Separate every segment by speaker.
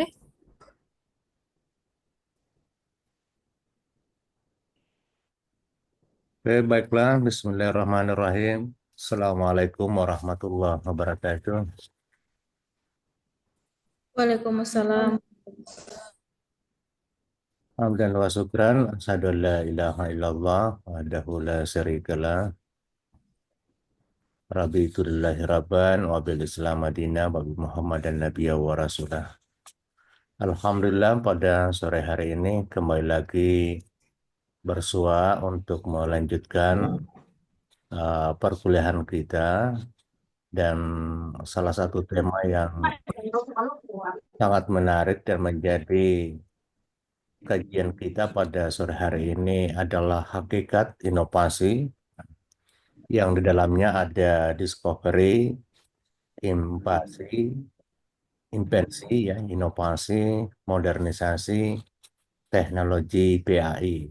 Speaker 1: Eh,
Speaker 2: Oke, baiklah. Bismillahirrahmanirrahim. Assalamualaikum warahmatullahi wabarakatuh.
Speaker 1: Waalaikumsalam.
Speaker 2: Hamdan wa syukran. Asyhadu an la ilaha illallah wahdahu la syarikalah. Raditu lillahi rabban wa bil Islam madinah wa bi Muhammadan nabiyya wa rasulah. Alhamdulillah pada sore hari ini kembali lagi bersua untuk melanjutkan perkuliahan kita dan salah satu tema yang sangat menarik dan menjadi kajian kita pada sore hari ini adalah hakikat inovasi yang di dalamnya ada discovery, invasi, invensi, ya, inovasi, modernisasi, teknologi PAI.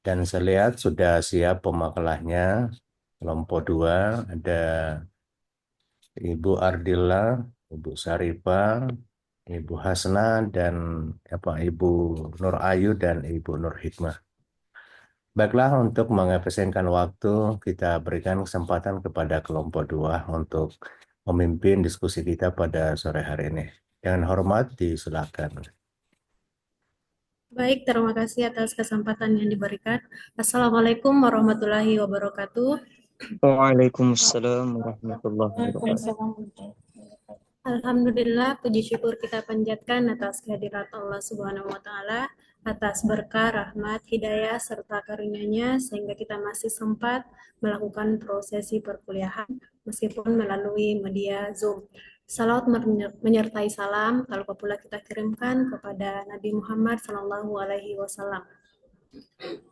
Speaker 2: Dan saya lihat sudah siap pemakalahnya. Kelompok 2 ada Ibu Ardila, Ibu Sarifah, Ibu Hasna, dan Ibu Nur Ayu dan Ibu Nur Hikmah. Baiklah, untuk mengefisienkan waktu, kita berikan kesempatan kepada kelompok 2 untuk memimpin diskusi kita pada sore hari ini. Dengan hormat, disilakan.
Speaker 1: Baik, terima kasih atas kesempatan yang diberikan. Assalamualaikum warahmatullahi wabarakatuh.
Speaker 3: Waalaikumsalam warahmatullahi wabarakatuh.
Speaker 1: Alhamdulillah, puji syukur kita panjatkan atas kehadirat Allah Subhanahu wa Ta'ala, atas berkah, rahmat, hidayah, serta karunia-Nya, sehingga kita masih sempat melakukan prosesi perkuliahan meskipun melalui media Zoom. Salawat menyertai salam, lalu pula kita kirimkan kepada Nabi Muhammad Sallallahu Alaihi Wasallam.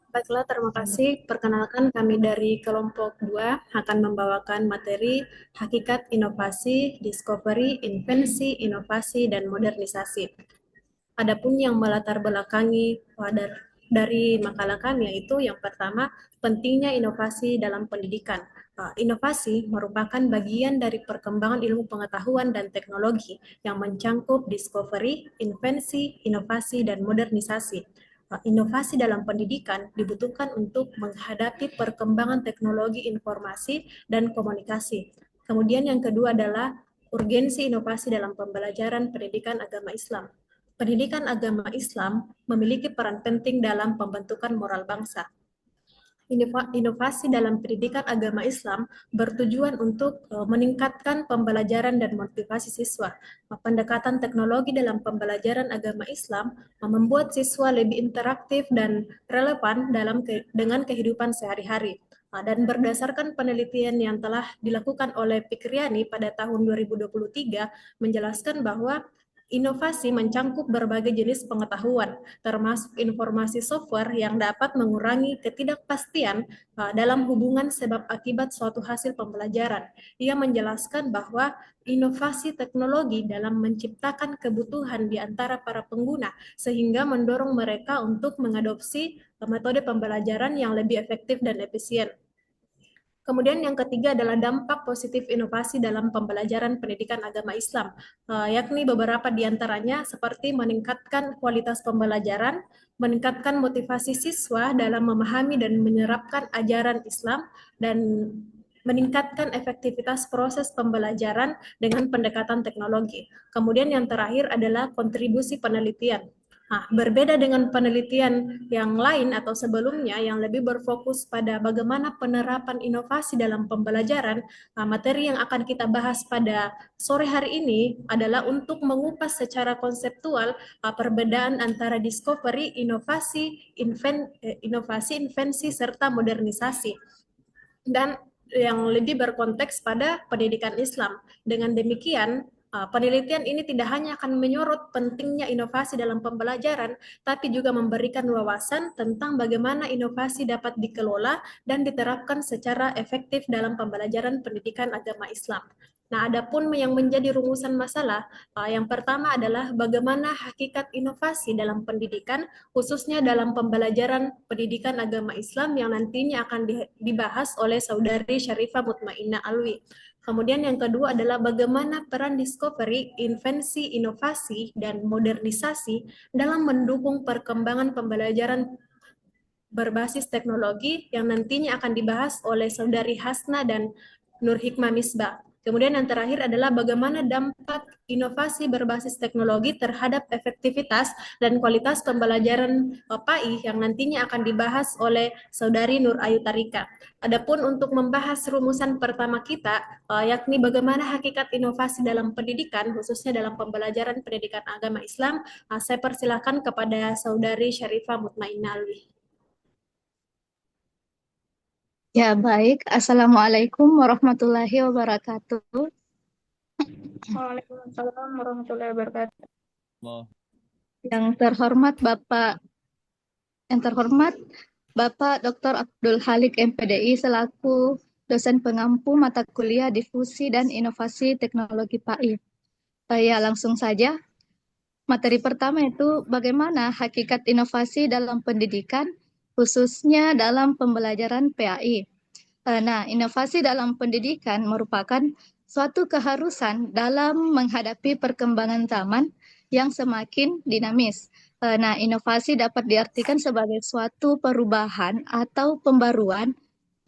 Speaker 1: Baiklah, terima kasih. Perkenalkan kami dari kelompok 2 akan membawakan materi hakikat inovasi, discovery, invensi, inovasi, dan modernisasi. Adapun yang melatar belakangi dari makalah kami yaitu yang pertama, pentingnya inovasi dalam pendidikan. Inovasi merupakan bagian dari perkembangan ilmu pengetahuan dan teknologi yang mencangkup discovery, invensi, inovasi, dan modernisasi. Inovasi dalam pendidikan dibutuhkan untuk menghadapi perkembangan teknologi informasi dan komunikasi. Kemudian yang kedua adalah urgensi inovasi dalam pembelajaran pendidikan agama Islam. Pendidikan agama Islam memiliki peran penting dalam pembentukan moral bangsa. Inovasi dalam pendidikan agama Islam bertujuan untuk meningkatkan pembelajaran dan motivasi siswa. Pendekatan teknologi dalam pembelajaran agama Islam membuat siswa lebih interaktif dan relevan dengan kehidupan sehari-hari. Dan berdasarkan penelitian yang telah dilakukan oleh Pikriani pada tahun 2023 menjelaskan bahwa inovasi mencangkup berbagai jenis pengetahuan, termasuk informasi software yang dapat mengurangi ketidakpastian dalam hubungan sebab akibat suatu hasil pembelajaran. Ia menjelaskan bahwa inovasi teknologi dalam menciptakan kebutuhan di antara para pengguna sehingga mendorong mereka untuk mengadopsi metode pembelajaran yang lebih efektif dan efisien. Kemudian yang ketiga adalah dampak positif inovasi dalam pembelajaran pendidikan agama Islam, yakni beberapa di antaranya seperti meningkatkan kualitas pembelajaran, meningkatkan motivasi siswa dalam memahami dan menyerapkan ajaran Islam, dan meningkatkan efektivitas proses pembelajaran dengan pendekatan teknologi. Kemudian yang terakhir adalah kontribusi penelitian. Nah, berbeda dengan penelitian yang lain atau sebelumnya yang lebih berfokus pada bagaimana penerapan inovasi dalam pembelajaran, materi yang akan kita bahas pada sore hari ini adalah untuk mengupas secara konseptual perbedaan antara discovery, inovasi, invensi, serta modernisasi. Dan yang lebih berkonteks pada pendidikan Islam. Dengan demikian, penelitian ini tidak hanya akan menyorot pentingnya inovasi dalam pembelajaran, tapi juga memberikan wawasan tentang bagaimana inovasi dapat dikelola dan diterapkan secara efektif dalam pembelajaran pendidikan agama Islam. Nah, adapun yang menjadi rumusan masalah, yang pertama adalah bagaimana hakikat inovasi dalam pendidikan, khususnya dalam pembelajaran pendidikan agama Islam yang nantinya akan dibahas oleh Saudari Syarifah Mutmainnah Alwi. Kemudian yang kedua adalah bagaimana peran discovery, invensi, inovasi, dan modernisasi dalam mendukung perkembangan pembelajaran berbasis teknologi yang nantinya akan dibahas oleh Saudari Hasna dan Nur Hikmah Misbah. Kemudian yang terakhir adalah bagaimana dampak inovasi berbasis teknologi terhadap efektivitas dan kualitas pembelajaran PAI yang nantinya akan dibahas oleh Saudari Nur Ayu Tarika. Adapun untuk membahas rumusan pertama kita, yakni bagaimana hakikat inovasi dalam pendidikan, khususnya dalam pembelajaran pendidikan agama Islam, saya persilahkan kepada Saudari Syarifah Mutmainnah Alwi.
Speaker 4: Ya, baik. Assalamualaikum warahmatullahi wabarakatuh.
Speaker 5: Waalaikumsalam warahmatullahi wabarakatuh.
Speaker 4: Yang terhormat Bapak Dr. Abdul Halik MPDI selaku dosen pengampu mata kuliah Difusi dan Inovasi Teknologi PAI. Ya, langsung saja. Materi pertama itu bagaimana hakikat inovasi dalam pendidikan, khususnya dalam pembelajaran PAI. Nah, inovasi dalam pendidikan merupakan suatu keharusan dalam menghadapi perkembangan zaman yang semakin dinamis. Nah, inovasi dapat diartikan sebagai suatu perubahan atau pembaruan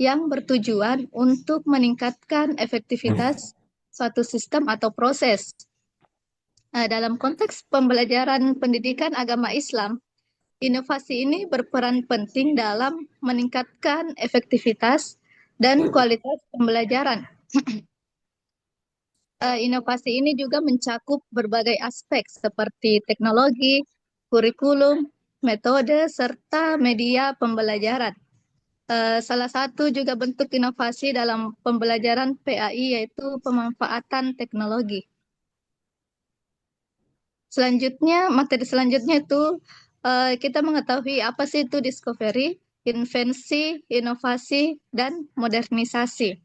Speaker 4: yang bertujuan untuk meningkatkan efektivitas suatu sistem atau proses. Dalam konteks pembelajaran pendidikan agama Islam, inovasi ini berperan penting dalam meningkatkan efektivitas dan kualitas pembelajaran. Inovasi ini juga mencakup berbagai aspek seperti teknologi, kurikulum, metode, serta media pembelajaran. Salah satu juga bentuk inovasi dalam pembelajaran PAI yaitu pemanfaatan teknologi. Selanjutnya, materi selanjutnya itu kita mengetahui apa sih itu discovery, invensi, inovasi, dan modernisasi.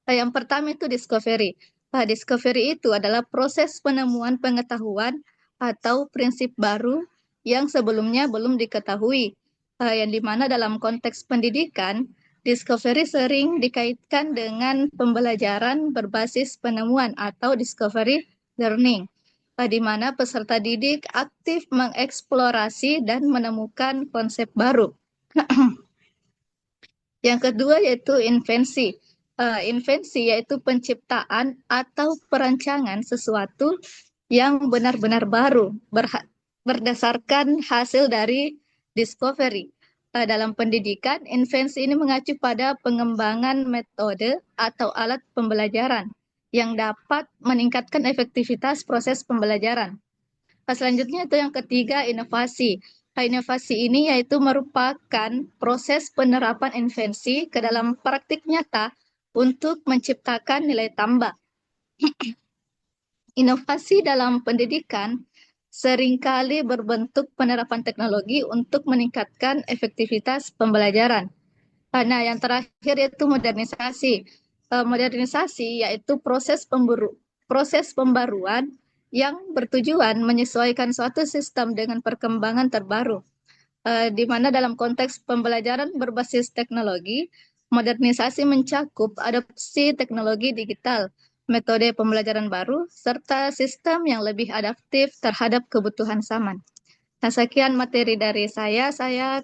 Speaker 4: Yang pertama itu discovery. Discovery itu adalah proses penemuan pengetahuan atau prinsip baru yang sebelumnya belum diketahui. Yang dimana dalam konteks pendidikan, discovery sering dikaitkan dengan pembelajaran berbasis penemuan atau discovery learning, di mana peserta didik aktif mengeksplorasi dan menemukan konsep baru. Yang kedua yaitu invensi. Invensi yaitu penciptaan atau perancangan sesuatu yang benar-benar baru berdasarkan hasil dari discovery. Dalam pendidikan, invensi ini mengacu pada pengembangan metode atau alat pembelajaran yang dapat meningkatkan efektivitas proses pembelajaran. Selanjutnya itu yang ketiga, inovasi. Inovasi ini yaitu merupakan proses penerapan invensi ke dalam praktik nyata untuk menciptakan nilai tambah. Inovasi dalam pendidikan seringkali berbentuk penerapan teknologi untuk meningkatkan efektivitas pembelajaran. Nah, yang terakhir yaitu modernisasi. Modernisasi yaitu proses pembaruan yang bertujuan menyesuaikan suatu sistem dengan perkembangan terbaru. Di mana dalam konteks pembelajaran berbasis teknologi, modernisasi mencakup adopsi teknologi digital, metode pembelajaran baru, serta sistem yang lebih adaptif terhadap kebutuhan zaman. Nah, sekian materi dari saya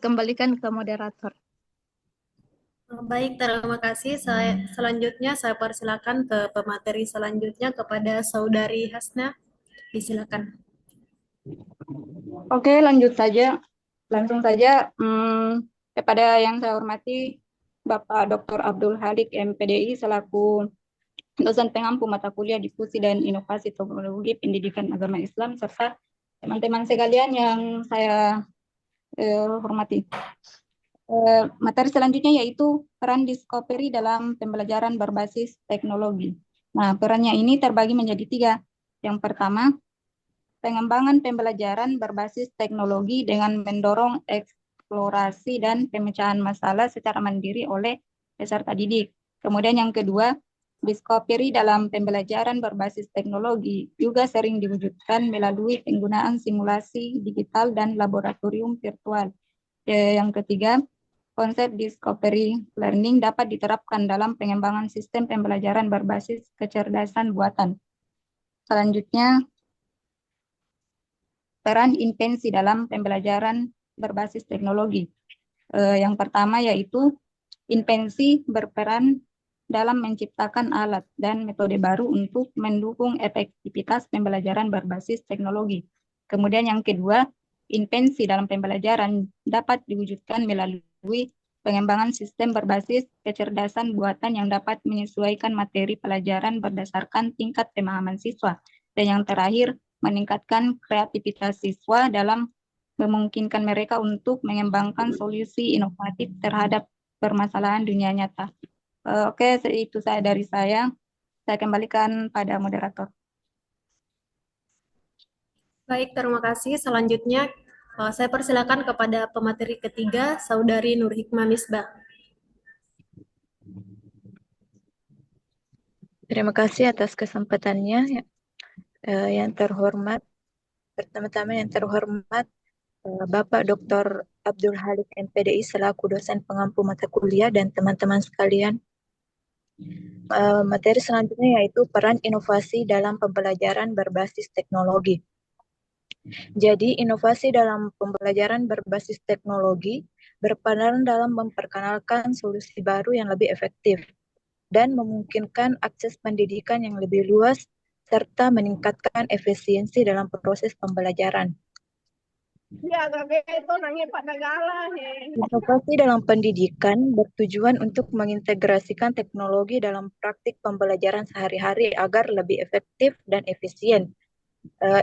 Speaker 4: kembalikan ke moderator.
Speaker 1: Baik, terima kasih. Selanjutnya saya persilakan ke pemateri selanjutnya kepada Saudari Hasna. Disilakan.
Speaker 5: Oke, lanjut saja. Langsung saja kepada yang saya hormati Bapak Dr. Abdul Halik MPDI selaku dosen pengampu mata kuliah Difusi dan Inovasi Teknologi Pendidikan Agama Islam serta teman-teman sekalian yang saya hormati. Materi selanjutnya yaitu peran discovery dalam pembelajaran berbasis teknologi. Nah, perannya ini terbagi menjadi 3. Yang pertama, pengembangan pembelajaran berbasis teknologi dengan mendorong eksplorasi dan pemecahan masalah secara mandiri oleh peserta didik. Kemudian yang kedua, discovery dalam pembelajaran berbasis teknologi juga sering diwujudkan melalui penggunaan simulasi digital dan laboratorium virtual. Yang ketiga, konsep discovery learning dapat diterapkan dalam pengembangan sistem pembelajaran berbasis kecerdasan buatan. Selanjutnya, peran invensi dalam pembelajaran berbasis teknologi. Yang pertama yaitu invensi berperan dalam menciptakan alat dan metode baru untuk mendukung efektivitas pembelajaran berbasis teknologi. Kemudian yang kedua, invensi dalam pembelajaran dapat diwujudkan melalui pengembangan sistem berbasis kecerdasan buatan yang dapat menyesuaikan materi pelajaran berdasarkan tingkat pemahaman siswa. Dan yang terakhir, meningkatkan kreativitas siswa dalam memungkinkan mereka untuk mengembangkan solusi inovatif terhadap permasalahan dunia nyata. Oke, itu dari saya. Saya kembalikan pada moderator.
Speaker 1: Baik, terima kasih. Selanjutnya, saya persilakan kepada pemateri ketiga, Saudari Nur Hikmah Misbah.
Speaker 6: Terima kasih atas kesempatannya. Yang terhormat, pertama-tama yang terhormat Bapak Dr. Abdul Halik MPDI selaku dosen pengampu mata kuliah dan teman-teman sekalian. Materi selanjutnya yaitu peran inovasi dalam pembelajaran berbasis teknologi. Jadi, inovasi dalam pembelajaran berbasis teknologi berperan dalam memperkenalkan solusi baru yang lebih efektif dan memungkinkan akses pendidikan yang lebih luas serta meningkatkan efisiensi dalam proses pembelajaran. Inovasi dalam pendidikan bertujuan untuk mengintegrasikan teknologi dalam praktik pembelajaran sehari-hari agar lebih efektif dan efisien.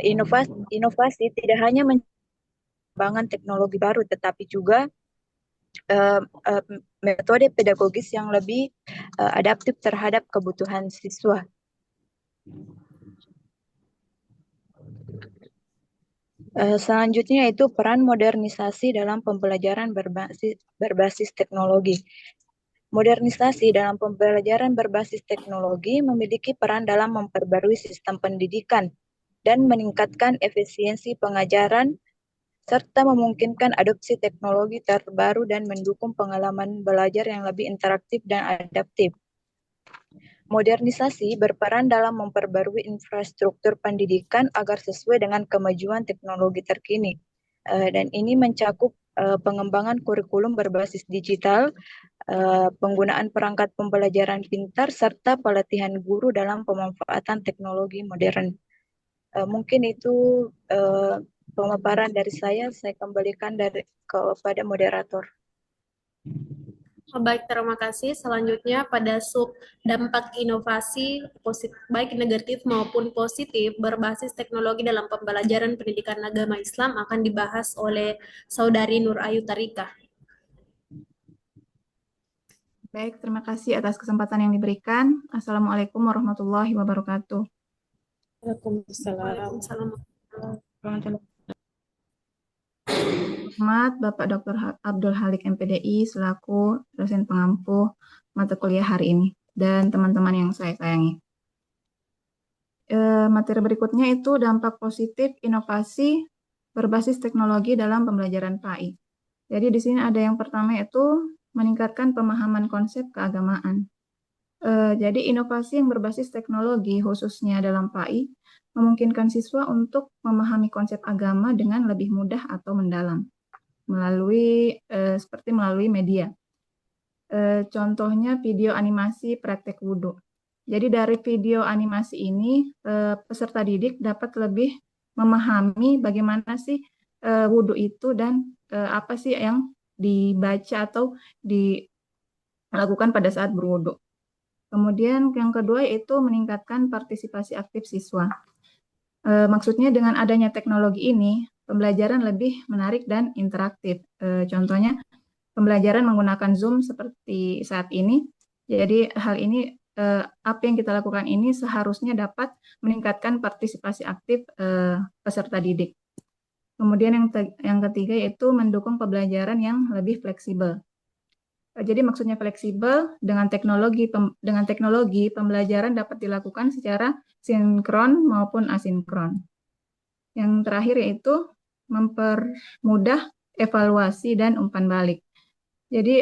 Speaker 6: Inovasi tidak hanya mengembangkan teknologi baru, tetapi juga metode pedagogis yang lebih adaptif terhadap kebutuhan siswa. Selanjutnya yaitu peran modernisasi dalam pembelajaran berbasis teknologi. Modernisasi dalam pembelajaran berbasis teknologi memiliki peran dalam memperbarui sistem pendidikan dan meningkatkan efisiensi pengajaran serta memungkinkan adopsi teknologi terbaru dan mendukung pengalaman belajar yang lebih interaktif dan adaptif. Modernisasi berperan dalam memperbarui infrastruktur pendidikan agar sesuai dengan kemajuan teknologi terkini. Dan ini mencakup pengembangan kurikulum berbasis digital, penggunaan perangkat pembelajaran pintar, serta pelatihan guru dalam pemanfaatan teknologi modern. Mungkin itu pemaparan dari saya kembalikan kepada moderator.
Speaker 1: Baik, terima kasih. Selanjutnya pada sub dampak inovasi baik negatif maupun positif berbasis teknologi dalam pembelajaran pendidikan agama Islam akan dibahas oleh Saudari Nur Ayu Tarika.
Speaker 7: Baik, terima kasih atas kesempatan yang diberikan. Assalamualaikum warahmatullahi wabarakatuh.
Speaker 1: Waalaikumsalam.
Speaker 7: Hormat Bapak Dr. Abdul Halik MPDI selaku dosen pengampu mata kuliah hari ini dan teman-teman yang saya sayangi. Materi berikutnya itu dampak positif inovasi berbasis teknologi dalam pembelajaran PAI. Jadi di sini ada yang pertama yaitu meningkatkan pemahaman konsep keagamaan. Jadi inovasi yang berbasis teknologi khususnya dalam PAI memungkinkan siswa untuk memahami konsep agama dengan lebih mudah atau mendalam seperti melalui media. Contohnya video animasi praktek wudhu. Jadi dari video animasi ini peserta didik dapat lebih memahami bagaimana sih wudhu itu dan apa sih yang dibaca atau dilakukan pada saat berwudhu. Kemudian yang kedua yaitu meningkatkan partisipasi aktif siswa. Maksudnya dengan adanya teknologi ini, pembelajaran lebih menarik dan interaktif. Contohnya, pembelajaran menggunakan Zoom seperti saat ini. Jadi hal ini, apa yang kita lakukan ini seharusnya dapat meningkatkan partisipasi aktif peserta didik. Kemudian yang ketiga yaitu mendukung pembelajaran yang lebih fleksibel. Jadi maksudnya fleksibel dengan teknologi pembelajaran dapat dilakukan secara sinkron maupun asinkron. Yang terakhir yaitu mempermudah evaluasi dan umpan balik. Jadi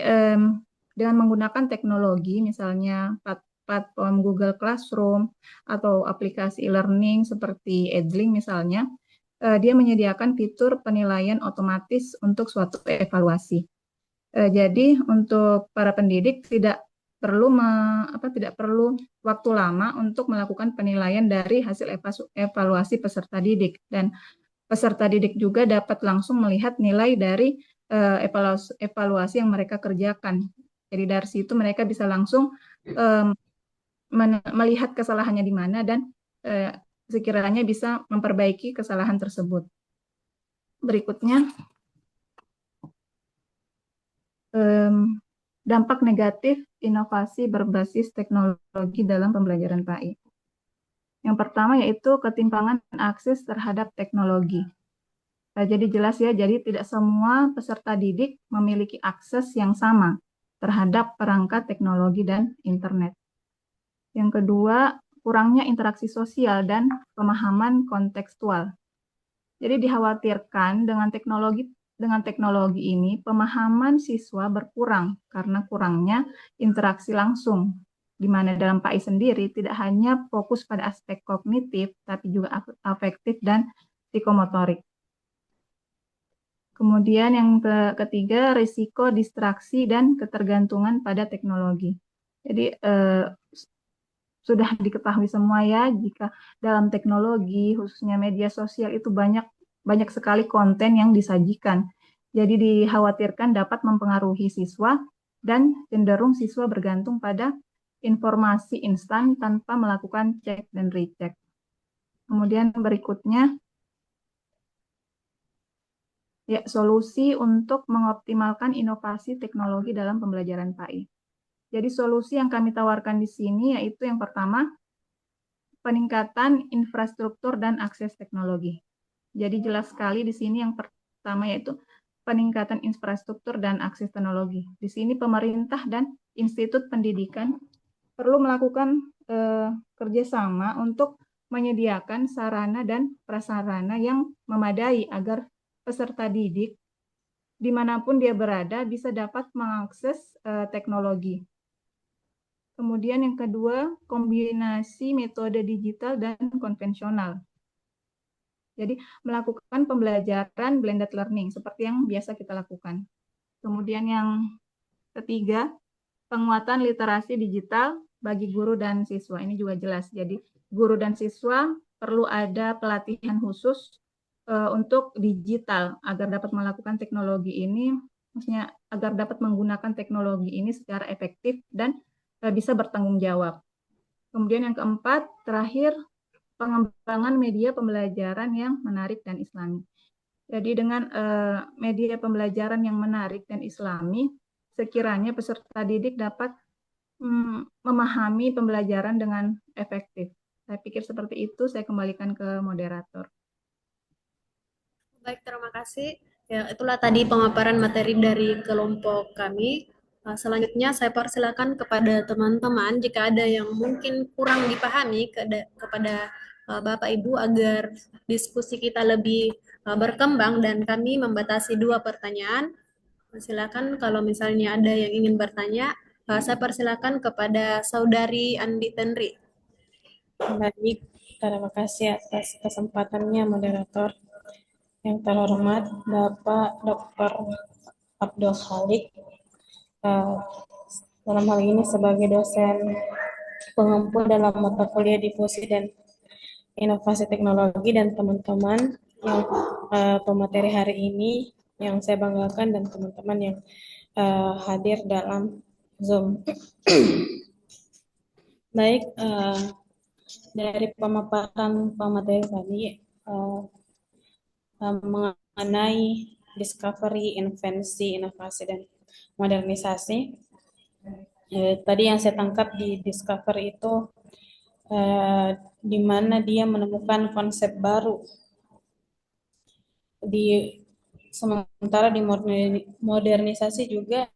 Speaker 7: dengan menggunakan teknologi, misalnya platform Google Classroom atau aplikasi e-learning seperti Edling misalnya, dia menyediakan fitur penilaian otomatis untuk suatu evaluasi. Jadi untuk para pendidik tidak perlu waktu lama untuk melakukan penilaian dari hasil evaluasi peserta didik, dan peserta didik juga dapat langsung melihat nilai dari evaluasi yang mereka kerjakan. Jadi dari situ mereka bisa langsung melihat kesalahannya di mana dan sekiranya bisa memperbaiki kesalahan tersebut. Berikutnya, dampak negatif inovasi berbasis teknologi dalam pembelajaran PAI. Yang pertama yaitu ketimpangan akses terhadap teknologi. Jadi jelas ya, jadi tidak semua peserta didik memiliki akses yang sama terhadap perangkat teknologi dan internet. Yang kedua, kurangnya interaksi sosial dan pemahaman kontekstual. Jadi dikhawatirkan dengan teknologi ini, pemahaman siswa berkurang karena kurangnya interaksi langsung, di mana dalam PAI sendiri tidak hanya fokus pada aspek kognitif, tapi juga afektif dan psikomotorik. Kemudian yang ketiga, risiko distraksi dan ketergantungan pada teknologi. Jadi sudah diketahui semua ya, jika dalam teknologi, khususnya media sosial itu banyak sekali konten yang disajikan. Jadi dikhawatirkan dapat mempengaruhi siswa dan cenderung siswa bergantung pada informasi instan tanpa melakukan cek dan recheck. Kemudian berikutnya, ya, solusi untuk mengoptimalkan inovasi teknologi dalam pembelajaran PAI. Jadi solusi yang kami tawarkan di sini yaitu yang pertama, peningkatan infrastruktur dan akses teknologi. Jadi jelas sekali di sini yang pertama yaitu peningkatan infrastruktur dan akses teknologi. Di sini pemerintah dan institut pendidikan perlu melakukan kerjasama untuk menyediakan sarana dan prasarana yang memadai agar peserta didik dimanapun dia berada bisa dapat mengakses teknologi. Kemudian yang kedua, kombinasi metode digital dan konvensional. Jadi melakukan pembelajaran blended learning seperti yang biasa kita lakukan. Kemudian yang ketiga, penguatan literasi digital bagi guru dan siswa. Ini juga jelas. Jadi guru dan siswa perlu ada pelatihan khusus untuk digital agar dapat melakukan teknologi ini, maksudnya agar dapat menggunakan teknologi ini secara efektif dan bisa bertanggung jawab. Kemudian yang keempat, terakhir, pengembangan media pembelajaran yang menarik dan islami. Jadi dengan media pembelajaran yang menarik dan islami, sekiranya peserta didik dapat memahami pembelajaran dengan efektif. Saya pikir seperti itu, saya kembalikan ke moderator.
Speaker 1: Baik, terima kasih. Ya, itulah tadi pemaparan materi dari kelompok kami. Selanjutnya saya persilakan kepada teman-teman jika ada yang mungkin kurang dipahami kepada Bapak Ibu agar diskusi kita lebih berkembang dan kami membatasi 2 pertanyaan. Silakan kalau misalnya ada yang ingin bertanya, saya persilakan kepada Saudari Andi Tenri.
Speaker 8: Baik, terima kasih atas kesempatannya moderator. Yang terhormat Bapak Dr. Abdul Halik, dalam hal ini sebagai dosen pengampu dalam mata kuliah difusi dan inovasi teknologi, dan teman-teman yang pemateri hari ini yang saya banggakan dan teman-teman yang hadir dalam Zoom. Baik, dari pemaparan pemateri tadi mengenai discovery, invensi, inovasi, dan modernisasi. Tadi yang saya tangkap di discovery itu di mana dia menemukan konsep baru. Sementara di modernisasi juga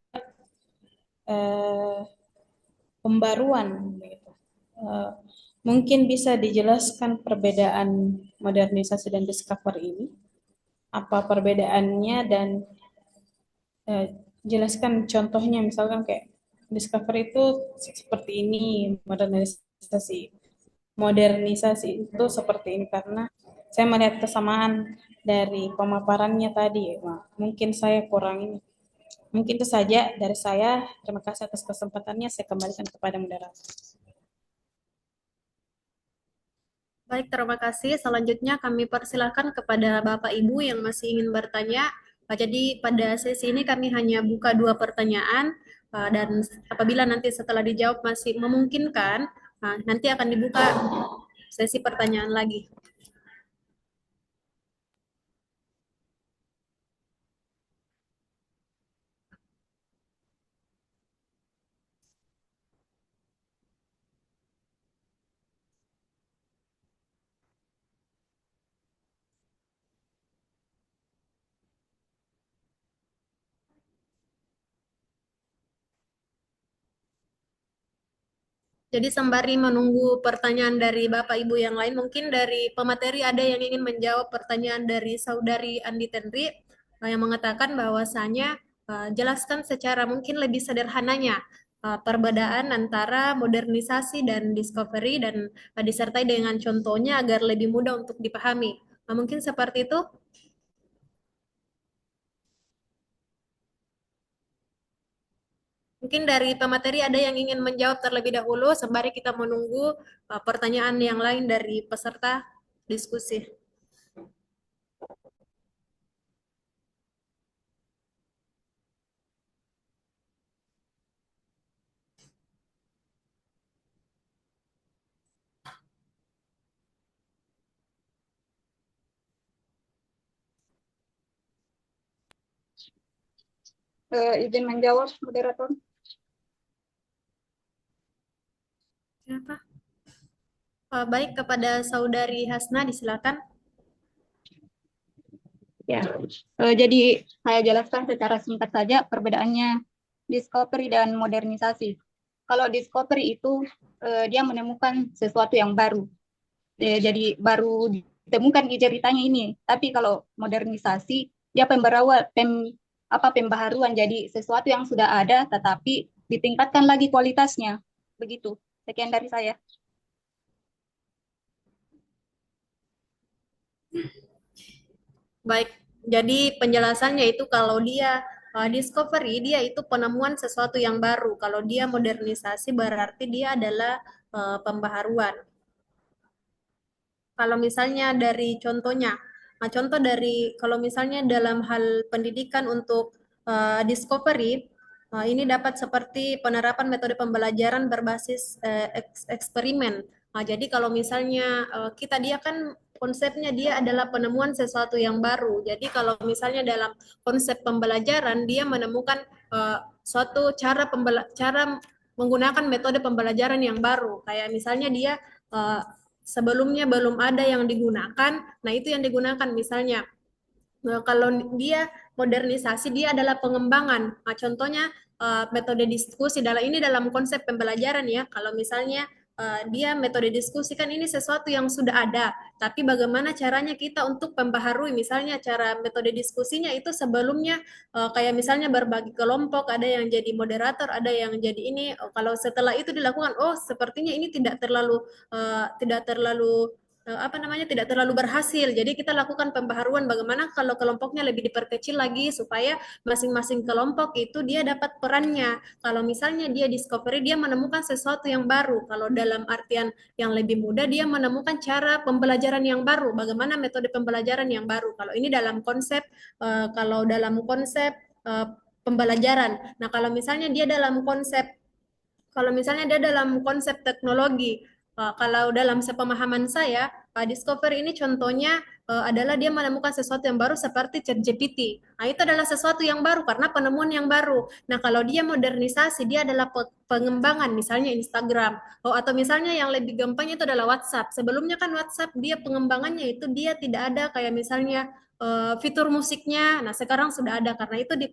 Speaker 8: pembaruan. Mungkin bisa dijelaskan perbedaan modernisasi dan discovery ini? Apa perbedaannya dan jelaskan contohnya, misalkan kayak discovery itu seperti ini, modernisasi itu seperti ini, karena saya melihat kesamaan dari pemaparannya tadi. Wah, mungkin saya kurang ini. Mungkin itu saja dari saya. Terima kasih atas kesempatannya. Saya kembalikan kepada moderator.
Speaker 1: Baik, terima kasih. Selanjutnya kami persilakan kepada Bapak Ibu yang masih ingin bertanya. Jadi pada sesi ini kami hanya buka 2 pertanyaan, dan apabila nanti setelah dijawab masih memungkinkan, nanti akan dibuka sesi pertanyaan lagi. Jadi sembari menunggu pertanyaan dari Bapak Ibu yang lain, mungkin dari pemateri ada yang ingin menjawab pertanyaan dari Saudari Andi Tenri, yang mengatakan bahwasanya jelaskan secara mungkin lebih sederhananya perbedaan antara modernisasi dan discovery, dan disertai dengan contohnya agar lebih mudah untuk dipahami. Mungkin seperti itu. Mungkin dari pemateri ada yang ingin menjawab terlebih dahulu, sembari kita menunggu pertanyaan yang lain dari peserta diskusi.
Speaker 5: Izin menjawab, moderator.
Speaker 1: Siapa? Baik, kepada Saudari Hasna, disilakan.
Speaker 5: Ya, jadi saya jelaskan secara singkat saja perbedaannya discovery dan modernisasi. Kalau discovery itu dia menemukan sesuatu yang baru, jadi baru ditemukan di ceritanya ini. Tapi kalau modernisasi dia pembaharuan, jadi sesuatu yang sudah ada tetapi ditingkatkan lagi kualitasnya. Begitu. Sekian dari saya.
Speaker 1: Baik, jadi penjelasannya itu kalau dia discovery, dia itu penemuan sesuatu yang baru. Kalau dia modernisasi berarti dia adalah pembaharuan. Kalau misalnya dari contohnya, contoh dari kalau misalnya dalam hal pendidikan untuk discovery, ini dapat seperti penerapan metode pembelajaran berbasis eksperimen. Jadi kalau misalnya dia kan konsepnya dia adalah penemuan sesuatu yang baru. Jadi kalau misalnya dalam konsep pembelajaran dia menemukan suatu cara menggunakan metode pembelajaran yang baru. Kayak misalnya dia sebelumnya belum ada yang digunakan, nah itu yang digunakan misalnya. Kalau dia modernisasi, dia adalah pengembangan. Nah, contohnya metode diskusi dalam konsep pembelajaran ya. Kalau misalnya dia metode diskusi kan ini sesuatu yang sudah ada, tapi bagaimana caranya kita untuk membaharui, misalnya cara metode diskusinya itu sebelumnya kayak misalnya berbagi kelompok, ada yang jadi moderator, ada yang jadi ini. Kalau setelah itu dilakukan, oh sepertinya ini tidak terlalu tidak terlalu berhasil. Jadi kita lakukan pembaharuan bagaimana kalau kelompoknya lebih diperkecil lagi supaya masing-masing kelompok itu dia dapat perannya. Kalau misalnya dia discovery, dia menemukan sesuatu yang baru. Kalau dalam artian yang lebih mudah, dia menemukan cara pembelajaran yang baru. Bagaimana metode pembelajaran yang baru. Kalau dalam konsep pembelajaran. Nah, kalau misalnya dia dalam konsep teknologi, kalau dalam sepemahaman saya, Discover ini contohnya adalah dia menemukan sesuatu yang baru seperti ChatGPT. Nah, itu adalah sesuatu yang baru karena penemuan yang baru. Nah, kalau dia modernisasi, dia adalah pengembangan, misalnya Instagram. Atau misalnya yang lebih gampang itu adalah WhatsApp. Sebelumnya kan WhatsApp dia pengembangannya itu dia tidak ada kayak misalnya fitur musiknya. Nah, sekarang sudah ada karena itu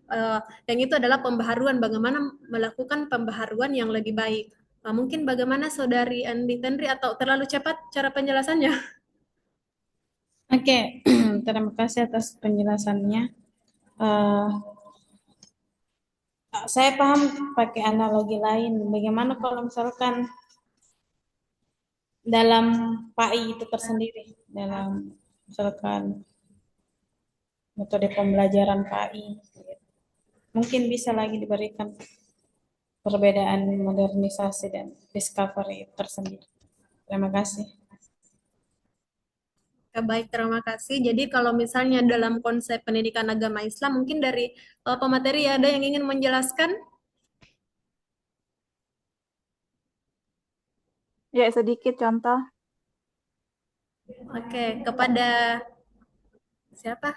Speaker 1: yang itu adalah pembaharuan, bagaimana melakukan pembaharuan yang lebih baik. Mungkin bagaimana Saudari Andi Tenri, atau terlalu cepat cara penjelasannya?
Speaker 8: Oke, terima kasih atas penjelasannya. saya paham pakai analogi lain. Bagaimana kalau misalkan dalam PAI itu tersendiri, dalam misalkan metode pembelajaran PAI, mungkin bisa lagi diberikan perbedaan modernisasi dan discovery tersendiri. Terima kasih.
Speaker 1: Ya, baik, terima kasih. Jadi kalau misalnya dalam konsep pendidikan agama Islam, mungkin dari pemateri ada yang ingin menjelaskan?
Speaker 7: Ya, sedikit contoh.
Speaker 1: Oke, kepada siapa?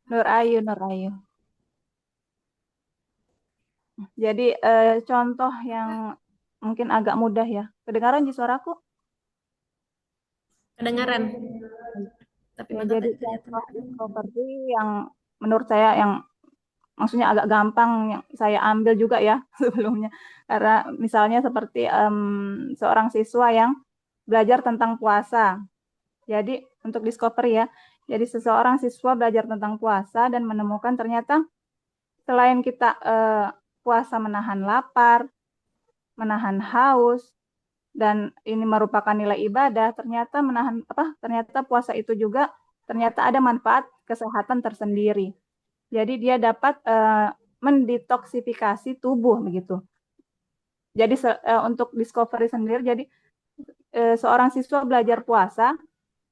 Speaker 7: Nur Ayu, Nur Ayu. Jadi contoh yang mungkin agak mudah ya. Kedengaran di suaraku?
Speaker 1: Kedengaran. Tapi
Speaker 7: Ya,
Speaker 1: Bapak
Speaker 7: jadi
Speaker 1: tak kelihatan.
Speaker 7: contoh discovery yang menurut saya yang maksudnya agak gampang yang saya ambil juga ya sebelumnya. Karena misalnya seperti seorang siswa yang belajar tentang puasa. Jadi untuk discovery ya. Jadi seseorang siswa belajar tentang puasa dan menemukan ternyata selain kita puasa menahan lapar, menahan haus, dan ini merupakan nilai ibadah, ternyata ternyata puasa itu juga ternyata ada manfaat kesehatan tersendiri. Jadi dia dapat mendetoksifikasi tubuh begitu. Jadi untuk discovery sendiri, jadi seorang siswa belajar puasa,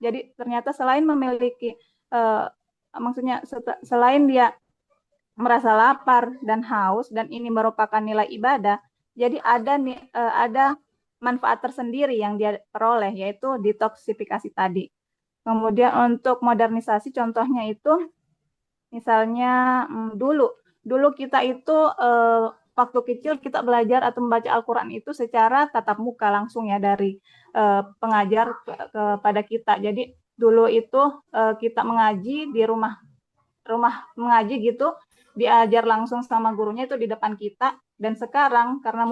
Speaker 7: jadi ternyata selain memiliki maksudnya selain dia merasa lapar dan haus dan ini merupakan nilai ibadah, jadi ada manfaat tersendiri yang dia peroleh yaitu detoksifikasi tadi. Kemudian untuk modernisasi contohnya itu misalnya dulu kita itu waktu kecil kita belajar atau membaca Al-Qur'an itu secara tatap muka langsung ya dari pengajar kepada kita. Jadi dulu itu kita mengaji di rumah mengaji gitu, diajar langsung sama gurunya itu di depan kita. Dan sekarang karena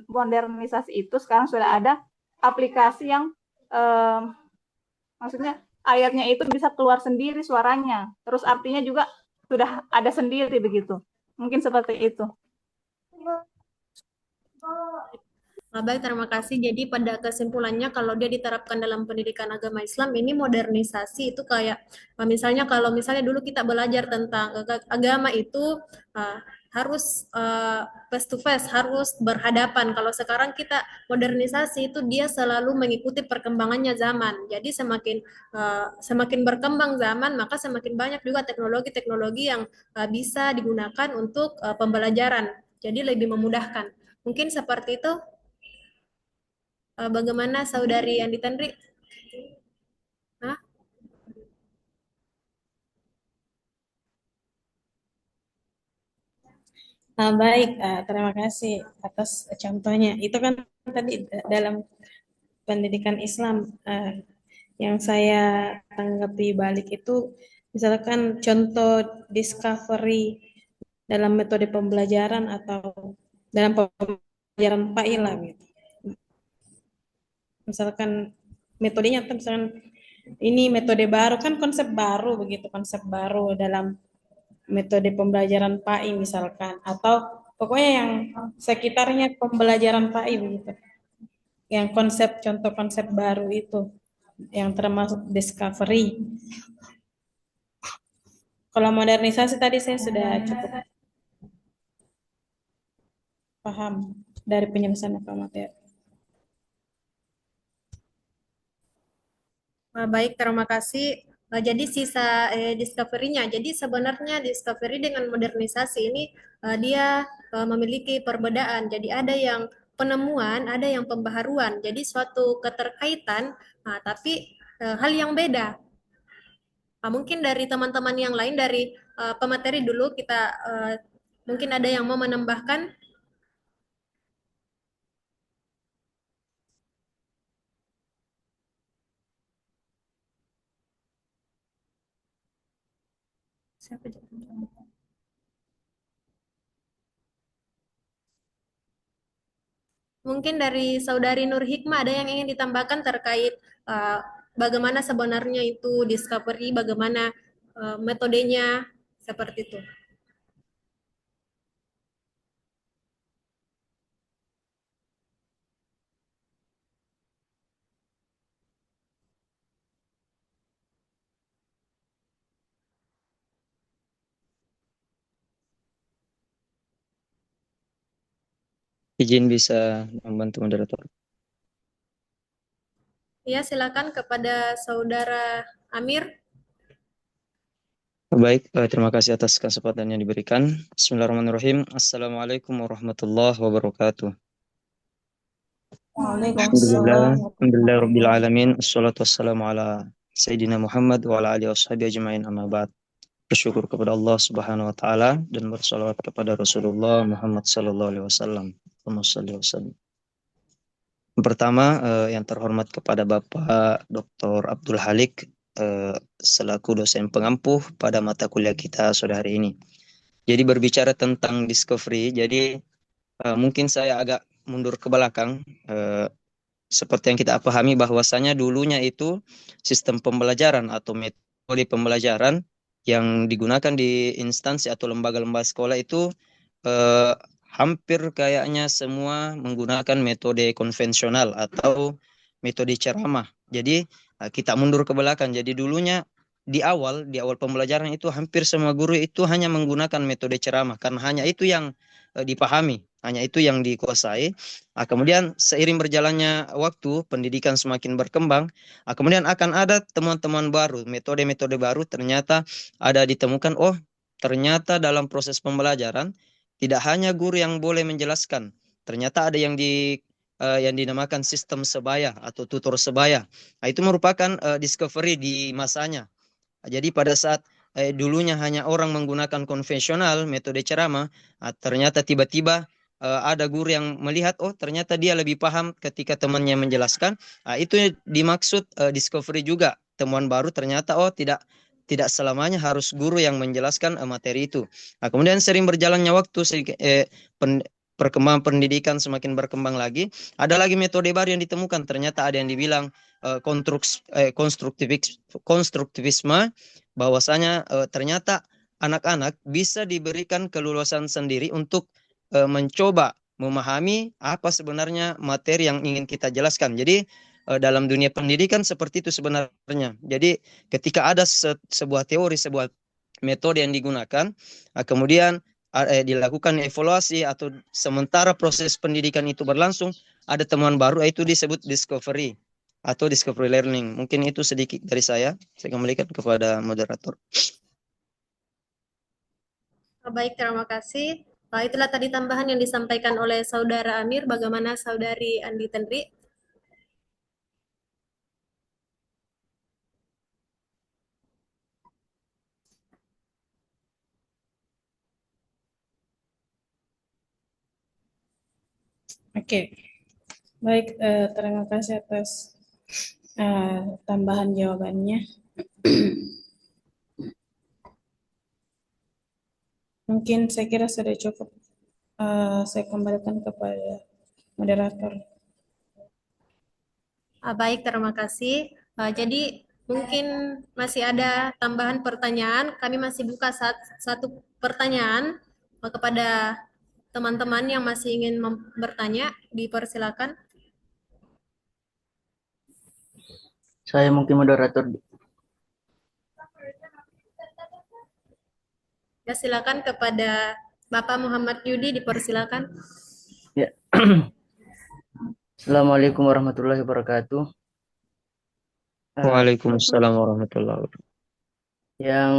Speaker 7: modernisasi itu sekarang sudah ada aplikasi yang maksudnya ayatnya itu bisa keluar sendiri suaranya, terus artinya juga sudah ada sendiri begitu. Mungkin seperti itu.
Speaker 1: Baik, terima kasih. Jadi pada kesimpulannya kalau dia diterapkan dalam pendidikan agama Islam ini modernisasi itu kayak misalnya kalau misalnya dulu kita belajar tentang agama itu harus face to face, harus berhadapan. Kalau sekarang kita modernisasi itu dia selalu mengikuti perkembangannya zaman. Jadi semakin berkembang zaman, maka semakin banyak juga teknologi-teknologi yang bisa digunakan untuk pembelajaran. Jadi lebih memudahkan. Mungkin seperti itu. Bagaimana Saudari Andi Tanri? Hah?
Speaker 8: Baik, terima kasih atas contohnya. Itu kan tadi dalam pendidikan Islam yang saya tanggapi balik itu misalkan contoh discovery dalam metode pembelajaran atau dalam pembelajaran PAI lah gitu. Misalkan metodenya atau misalkan ini metode baru kan konsep baru begitu, konsep baru dalam metode pembelajaran PAI misalkan atau pokoknya yang sekitarnya pembelajaran PAI begitu. Yang contoh konsep baru itu yang termasuk discovery. Kalau modernisasi tadi saya sudah cukup paham dari penyelesaian materi.
Speaker 1: Baik, terima kasih. Jadi sisa discovery-nya. Jadi sebenarnya discovery dengan modernisasi ini dia memiliki perbedaan. Jadi ada yang penemuan, ada yang pembaharuan. Jadi suatu keterkaitan, tapi hal yang beda. Mungkin dari teman-teman yang lain, dari pemateri dulu kita mungkin ada yang mau menambahkan. Siapa Mungkin dari Saudari Nur Hikmah ada yang ingin ditambahkan terkait bagaimana sebenarnya itu discovery, bagaimana metodenya, seperti itu.
Speaker 3: izin bisa membantu moderator.
Speaker 1: Ya, silakan kepada Saudara Amir.
Speaker 3: Baik, terima kasih atas kesempatan yang diberikan. Bismillahirrahmanirrahim. Assalamualaikum warahmatullahi wabarakatuh.
Speaker 8: Waalaikumsalam
Speaker 3: Alhamdulillah
Speaker 8: warahmatullahi
Speaker 3: rabbil alamin. Assalatu wassalamu ala Sayyidina Muhammad wa ala alihi washabihi ajma'in amma ba'd. Bersyukur kepada Allah Subhanahu wa taala dan bersalawat kepada Rasulullah Muhammad sallallahu alaihi wasallam. Allahumma shalli wa sallim. Yang pertama, yang terhormat kepada Bapak Dr. Abdul Halik selaku dosen pengampu pada mata kuliah kita sore hari ini. Jadi berbicara tentang discovery, jadi mungkin saya agak mundur ke belakang. Seperti yang kita pahami bahwasanya dulunya itu sistem pembelajaran atau metode pembelajaran yang digunakan di instansi atau lembaga-lembaga sekolah itu hampir kayaknya semua menggunakan metode konvensional atau metode ceramah. Jadi kita mundur ke belakang. Jadi dulunya di awal pembelajaran itu hampir semua guru itu hanya menggunakan metode ceramah karena hanya itu yang dipahami, hanya itu yang dikuasai. Kemudian seiring berjalannya waktu, pendidikan semakin berkembang, kemudian akan ada temuan-temuan baru, metode-metode baru ternyata ada ditemukan. Oh, ternyata dalam proses pembelajaran tidak hanya guru yang boleh menjelaskan, ternyata ada yang dinamakan sistem sebaya atau tutor sebaya. Itu merupakan discovery di masanya. Jadi pada saat dulunya hanya orang menggunakan konvensional metode ceramah, ternyata tiba-tiba ada guru yang melihat, oh ternyata dia lebih paham ketika temannya menjelaskan. Itu dimaksud discovery juga, temuan baru ternyata oh tidak selamanya harus guru yang menjelaskan materi itu. Kemudian sering berjalannya waktu, perkembangan pendidikan semakin berkembang lagi, ada lagi metode baru yang ditemukan. Ternyata ada yang dibilang konstruktivisme, bahwasanya ternyata anak-anak bisa diberikan keleluasan sendiri untuk mencoba memahami apa sebenarnya materi yang ingin kita jelaskan. Jadi dalam dunia pendidikan seperti itu sebenarnya. Jadi ketika ada sebuah teori, sebuah metode yang digunakan, kemudian dilakukan evaluasi atau sementara proses pendidikan itu berlangsung, ada temuan baru, itu disebut discovery atau discovery learning. Mungkin itu sedikit dari saya. Saya kembalikan kepada moderator.
Speaker 1: Baik, terima kasih. Itulah tadi tambahan yang disampaikan oleh Saudara Amir. Bagaimana Saudari Andi Tenri?
Speaker 8: Oke, baik, terima kasih atas tambahan jawabannya. Mungkin saya kira sudah cukup. Saya kembalikan kepada moderator.
Speaker 1: Baik, terima kasih. Jadi mungkin masih ada tambahan pertanyaan. Kami masih buka satu pertanyaan kepada teman-teman yang masih ingin bertanya. Dipersilakan.
Speaker 9: Saya mungkin moderator.
Speaker 1: Ya, silakan kepada Bapak Muhammad Yudi, dipersilakan.
Speaker 9: Ya. Assalamualaikum warahmatullahi wabarakatuh.
Speaker 3: Waalaikumsalam warahmatullahi wabarakatuh.
Speaker 9: Yang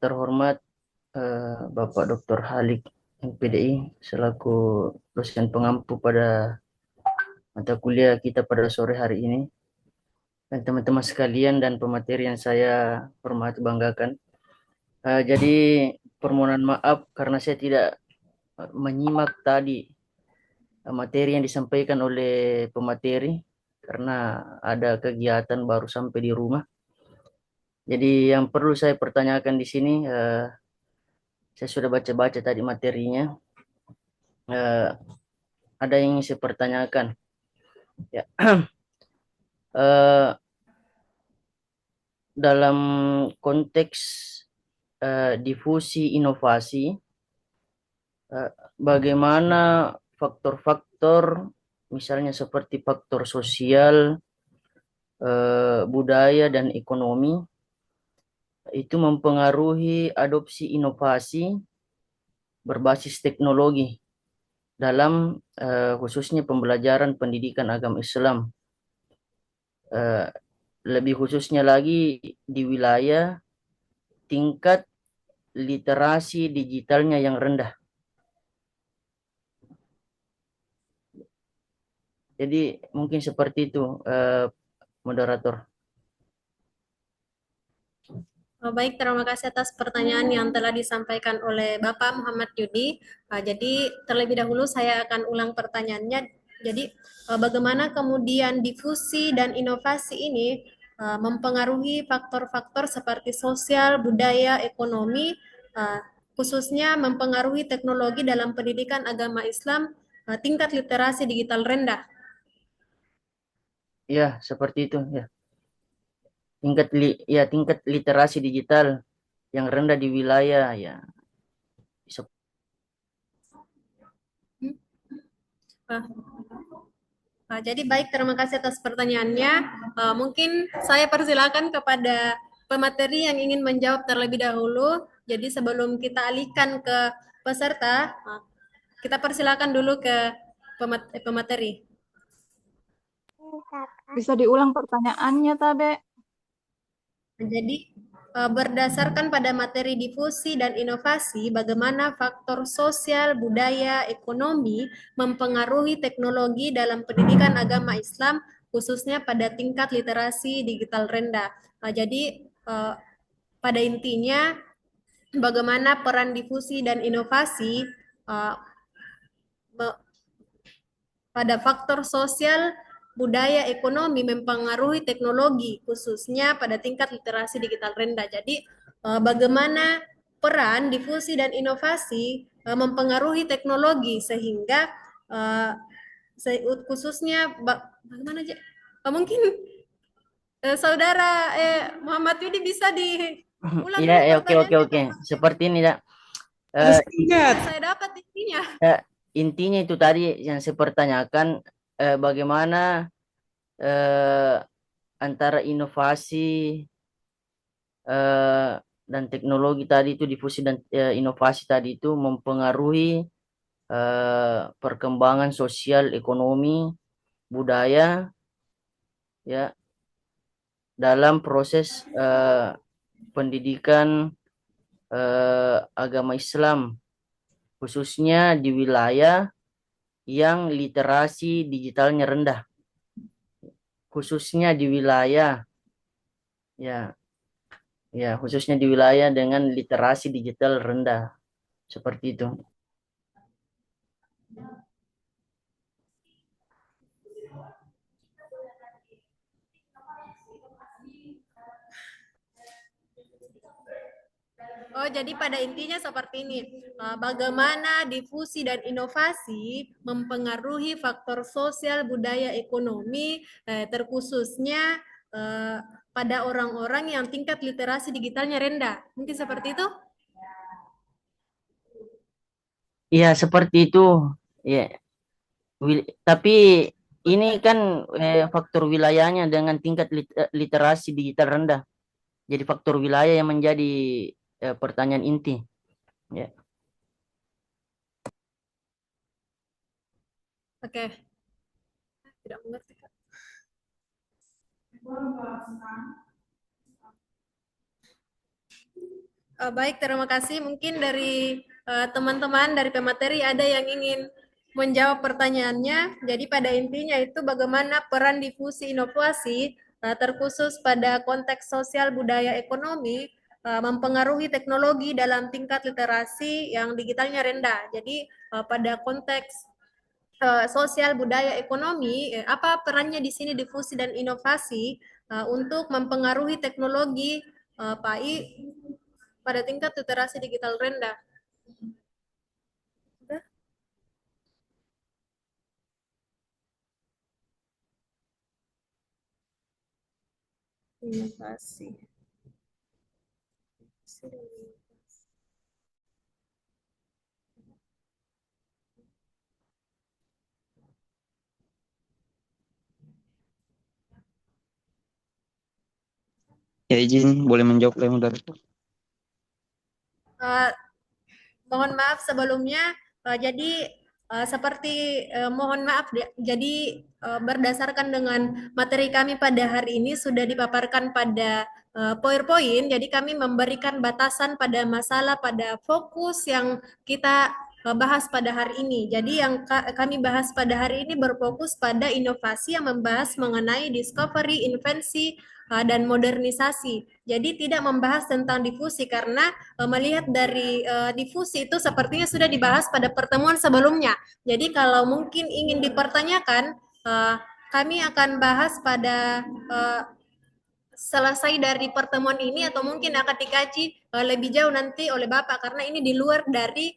Speaker 9: terhormat Bapak Dr. Halik MPDI selaku dosen pengampu pada mata kuliah kita pada sore hari ini, dan teman-teman sekalian dan pemateri yang saya hormati banggakan. Jadi permohonan maaf karena saya tidak menyimak tadi materi yang disampaikan oleh pemateri karena ada kegiatan baru sampai di rumah. Jadi yang perlu saya pertanyakan di sini, saya sudah baca-baca tadi materinya. Ada yang ingin saya pertanyakan. Ya. Dalam konteks difusi inovasi, bagaimana faktor-faktor misalnya seperti faktor sosial, budaya dan ekonomi itu mempengaruhi adopsi inovasi berbasis teknologi dalam khususnya pembelajaran pendidikan agama Islam, lebih khususnya lagi di wilayah tingkat literasi digitalnya yang rendah. Jadi mungkin seperti itu, moderator.
Speaker 1: Baik, terima kasih atas pertanyaan yang telah disampaikan oleh Bapak Muhammad Yudi. Jadi terlebih dahulu saya akan ulang pertanyaannya. Jadi bagaimana kemudian difusi dan inovasi ini mempengaruhi faktor-faktor seperti sosial, budaya, ekonomi, khususnya mempengaruhi teknologi dalam pendidikan agama Islam tingkat literasi digital rendah.
Speaker 9: Ya, seperti itu ya. Tingkat literasi digital yang rendah di wilayah ya.
Speaker 1: Jadi baik, terima kasih atas pertanyaannya. Mungkin saya persilakan kepada pemateri yang ingin menjawab terlebih dahulu. Jadi sebelum kita alihkan ke peserta, kita persilakan dulu ke pemateri.
Speaker 7: Bisa diulang pertanyaannya, Tabe?
Speaker 1: Jadi berdasarkan pada materi difusi dan inovasi, bagaimana faktor sosial, budaya, ekonomi mempengaruhi teknologi dalam pendidikan agama Islam, khususnya pada tingkat literasi digital rendah. Jadi pada intinya, bagaimana peran difusi dan inovasi pada faktor sosial, budaya, ekonomi mempengaruhi teknologi, khususnya pada tingkat literasi digital rendah. Jadi, bagaimana peran difusi dan inovasi mempengaruhi teknologi sehingga khususnya bagaimana aja? Mungkin saudara Muhammad Yudi bisa diulang dulu
Speaker 9: Ya, oke.
Speaker 1: pertanyaannya.
Speaker 9: Seperti ini ya.
Speaker 1: Saya dapat intinya.
Speaker 9: Intinya itu tadi yang saya pertanyakan, bagaimana antara inovasi dan teknologi tadi itu, difusi dan inovasi tadi itu mempengaruhi perkembangan sosial, ekonomi, budaya ya dalam proses pendidikan agama Islam, khususnya di wilayah yang literasi digitalnya rendah, khususnya di wilayah khususnya di wilayah dengan literasi digital rendah, seperti itu.
Speaker 1: Oh, jadi pada intinya seperti ini. Bagaimana difusi dan inovasi mempengaruhi faktor sosial, budaya, ekonomi, terkhususnya pada orang-orang yang tingkat literasi digitalnya rendah. Mungkin seperti itu?
Speaker 9: Iya, seperti itu. Ya. Tapi ini kan faktor wilayahnya dengan tingkat literasi digital rendah. Jadi faktor wilayah yang menjadi pertanyaan inti. Ya.
Speaker 1: Oke. Tidak mengerti, Kak. Baik, terima kasih. Mungkin dari teman-teman dari pemateri ada yang ingin menjawab pertanyaannya. Jadi pada intinya itu bagaimana peran difusi inovasi terkhusus pada konteks sosial, budaya, ekonomi mempengaruhi teknologi dalam tingkat literasi yang digitalnya rendah. Jadi pada konteks sosial, budaya, ekonomi, apa perannya di sini difusi dan inovasi untuk mempengaruhi teknologi PAI pada tingkat literasi digital rendah. Inovasi.
Speaker 3: Ya, izin boleh menjawab yang moderator.
Speaker 1: Mohon maaf sebelumnya, jadi Seperti mohon maaf, jadi berdasarkan dengan materi kami pada hari ini sudah dipaparkan pada PowerPoint, jadi kami memberikan batasan pada masalah, pada fokus yang kita bahas pada hari ini. Jadi yang kami bahas pada hari ini berfokus pada inovasi yang membahas mengenai discovery, invensi, dan modernisasi. Jadi tidak membahas tentang difusi karena melihat dari difusi itu sepertinya sudah dibahas pada pertemuan sebelumnya. Jadi kalau mungkin ingin dipertanyakan, kami akan bahas pada selesai dari pertemuan ini atau mungkin akan dikaji lebih jauh nanti oleh Bapak karena ini di luar dari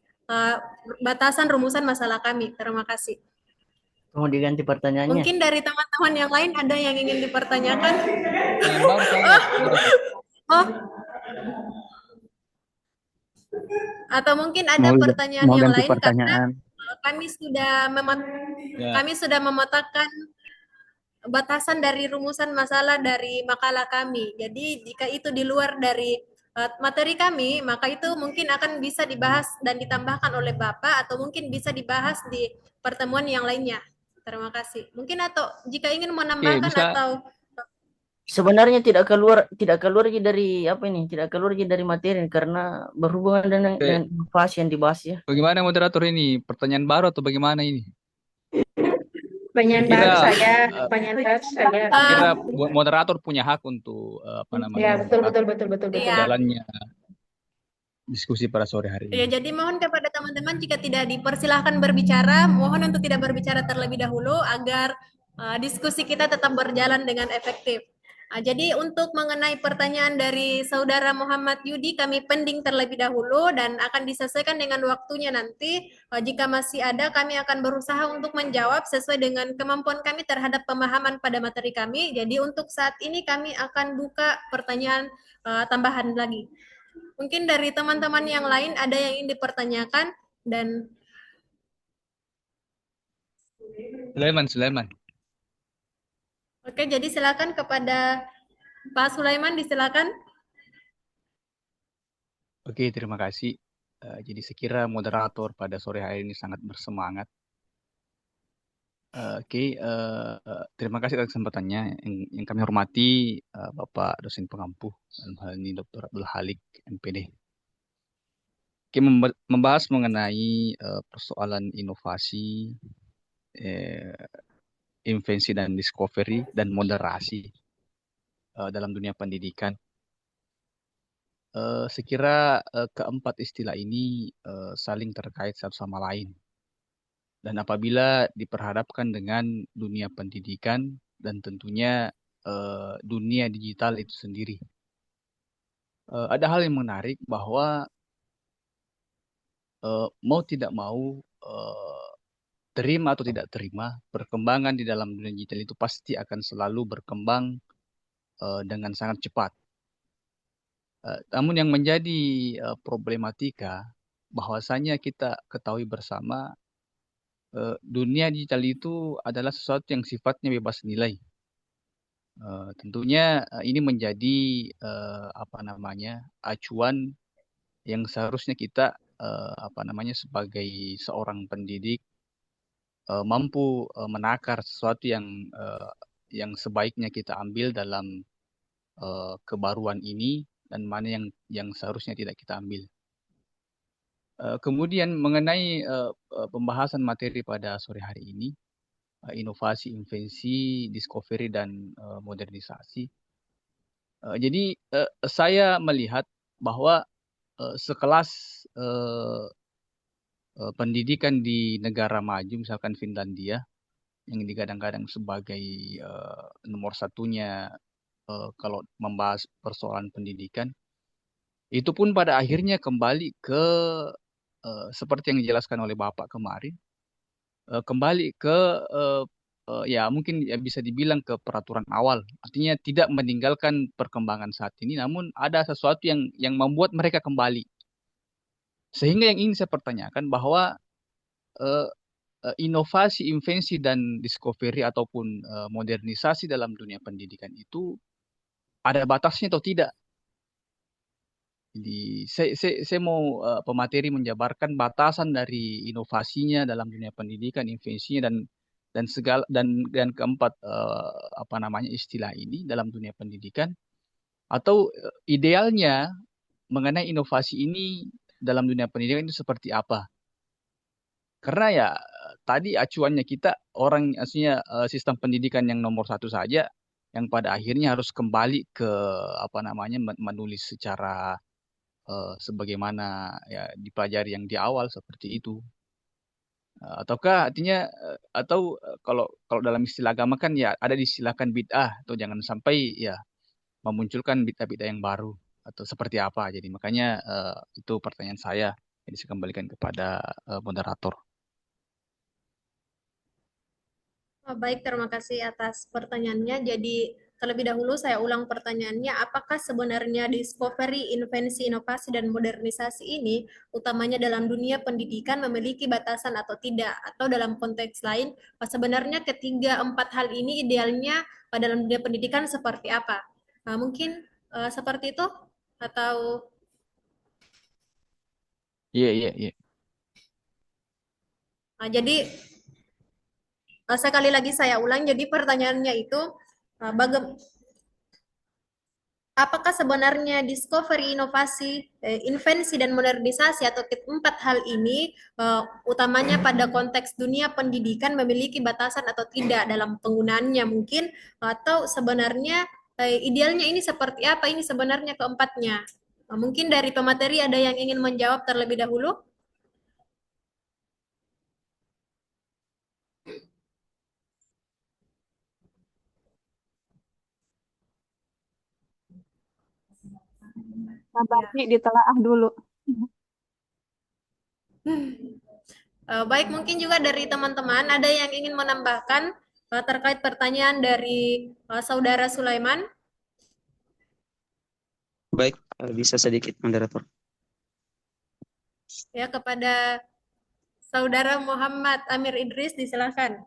Speaker 1: batasan rumusan masalah kami. Terima kasih.
Speaker 9: Mau diganti pertanyaannya?
Speaker 1: Mungkin dari teman-teman yang lain ada yang ingin dipertanyakan?
Speaker 10: Yang baru saja.
Speaker 1: Oh. Atau mungkin ada pertanyaan
Speaker 3: mau
Speaker 1: yang
Speaker 3: ganti
Speaker 1: lain
Speaker 3: pertanyaan.
Speaker 1: karena kami sudah memetakan batasan dari rumusan masalah dari makalah kami. Jadi jika itu di luar dari materi kami, maka itu mungkin akan bisa dibahas dan ditambahkan oleh Bapak atau mungkin bisa dibahas di pertemuan yang lainnya. Terima kasih. Mungkin atau jika ingin menambahkan atau
Speaker 9: sebenarnya tidak keluar dari apa ini, tidak keluar dari materi karena berhubungan dengan inovasi yang dibahas ya.
Speaker 10: Bagaimana moderator ini? Pertanyaan baru atau bagaimana ini?
Speaker 11: Pertanyaan baru saja.
Speaker 10: Kira moderator punya hak untuk apa namanya?
Speaker 11: Ya, betul.
Speaker 10: Jalannya diskusi pada sore hari ini.
Speaker 1: Ya, jadi mohon kepada teman-teman jika tidak dipersilahkan berbicara, mohon untuk tidak berbicara terlebih dahulu agar diskusi kita tetap berjalan dengan efektif. Jadi untuk mengenai pertanyaan dari Saudara Muhammad Yudi, kami pending terlebih dahulu dan akan disesuaikan dengan waktunya nanti. Jika masih ada, kami akan berusaha untuk menjawab sesuai dengan kemampuan kami terhadap pemahaman pada materi kami. Jadi untuk saat ini kami akan buka pertanyaan tambahan lagi. Mungkin dari teman-teman yang lain ada yang ingin dipertanyakan dan
Speaker 10: Sulaiman.
Speaker 1: Oke, jadi silakan kepada Pak Sulaiman, disilakan.
Speaker 10: Oke, terima kasih. Jadi sekira moderator pada sore hari ini sangat bersemangat. Terima kasih atas kesempatannya. Yang kami hormati Bapak dosen pengampu dalam hal ini Dr. Abdul Halik MPD. Membahas mengenai persoalan inovasi, invensi dan discovery dan moderasi dalam dunia pendidikan. Sekira keempat istilah ini saling terkait satu sama lain. Dan apabila diperhadapkan dengan dunia pendidikan dan tentunya dunia digital itu sendiri. Ada hal yang menarik bahwa mau tidak mau, terima atau tidak terima, perkembangan di dalam dunia digital itu pasti akan selalu berkembang dengan sangat cepat. Namun yang menjadi problematika bahwasanya kita ketahui bersama dunia digital itu adalah sesuatu yang sifatnya bebas nilai. Tentunya ini menjadi acuan yang seharusnya kita sebagai seorang pendidik mampu menakar sesuatu yang sebaiknya kita ambil dalam kebaruan ini dan mana yang seharusnya tidak kita ambil. Kemudian mengenai pembahasan materi pada sore hari ini, inovasi, invensi, discovery, dan modernisasi. Jadi saya melihat bahwa sekelas pendidikan di negara maju, misalkan Finlandia, yang digadang-gadang sebagai nomor satunya kalau membahas persoalan pendidikan, itu pun pada akhirnya kembali ke seperti yang dijelaskan oleh Bapak kemarin, kembali ke ya mungkin ya bisa dibilang ke peraturan awal. Artinya tidak meninggalkan perkembangan saat ini, namun ada sesuatu yang membuat mereka kembali. Sehingga yang ingin saya pertanyakan bahwa inovasi, invensi, dan discovery ataupun modernisasi dalam dunia pendidikan itu ada batasnya atau tidak? Jadi saya mau pemateri menjabarkan batasan dari inovasinya dalam dunia pendidikan, invasinya dan segala dan keempat apa namanya istilah ini dalam dunia pendidikan atau idealnya mengenai inovasi ini dalam dunia pendidikan itu seperti apa? Karena ya tadi acuannya kita orang aslinya sistem pendidikan yang nomor satu saja yang pada akhirnya harus kembali ke apa namanya menulis secara sebagaimana ya dipelajari yang di awal seperti itu. Ataukah artinya atau kalau kalau dalam istilah agama kan ya ada distilahkan bid'ah atau jangan sampai ya memunculkan bid'ah-bid'ah yang baru atau seperti apa. Jadi makanya itu pertanyaan saya. Jadi saya kembalikan kepada moderator.
Speaker 1: Baik, terima kasih atas pertanyaannya. Jadi terlebih dahulu saya ulang pertanyaannya, apakah sebenarnya discovery, invensi, inovasi, dan modernisasi ini utamanya dalam dunia pendidikan memiliki batasan atau tidak? Atau dalam konteks lain, sebenarnya ketiga empat hal ini idealnya dalam dunia pendidikan seperti apa? Mungkin seperti itu? Atau
Speaker 10: Iya.
Speaker 1: jadi sekali lagi saya ulang, jadi pertanyaannya itu apakah sebenarnya discovery, inovasi, invensi, dan modernisasi atau keempat hal ini utamanya pada konteks dunia pendidikan memiliki batasan atau tidak dalam penggunaannya mungkin, atau sebenarnya idealnya ini seperti apa ini sebenarnya keempatnya? Mungkin dari pemateri ada yang ingin menjawab terlebih dahulu?
Speaker 5: Sabar Ci, ditelaah dulu.
Speaker 1: Baik, mungkin juga dari teman-teman ada yang ingin menambahkan terkait pertanyaan dari Saudara Sulaiman.
Speaker 3: Baik, bisa sedikit moderator.
Speaker 1: Ya, kepada Saudara Muhammad Amir Idris, disilakan.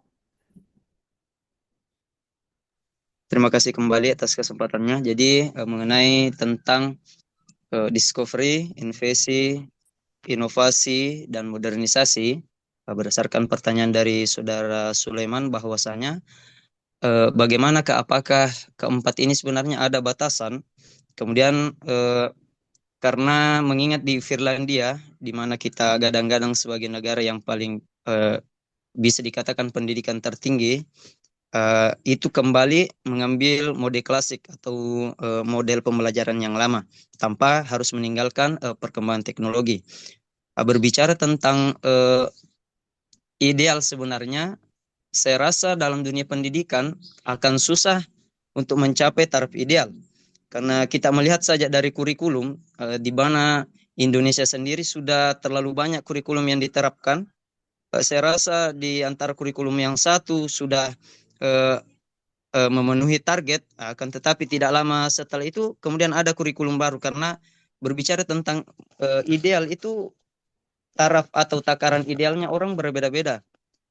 Speaker 3: Terima kasih kembali atas kesempatannya. Jadi mengenai tentang discovery, invasi, inovasi, dan modernisasi, berdasarkan pertanyaan dari Saudara Sulaiman bahwasanya bagaimanakah apakah keempat ini sebenarnya ada batasan? Kemudian karena mengingat di Finlandia, di mana kita gadang-gadang sebagai negara yang paling bisa dikatakan pendidikan tertinggi, itu kembali mengambil mode klasik atau model pembelajaran yang lama tanpa harus meninggalkan perkembangan teknologi. Berbicara tentang ideal sebenarnya, saya rasa dalam dunia pendidikan akan susah untuk mencapai taraf ideal. Karena kita melihat saja dari kurikulum, di mana Indonesia sendiri sudah terlalu banyak kurikulum yang diterapkan. Saya rasa di antara kurikulum yang satu sudah memenuhi target, akan tetapi tidak lama setelah itu kemudian ada kurikulum baru. Karena berbicara tentang ideal itu, taraf atau takaran idealnya orang berbeda-beda.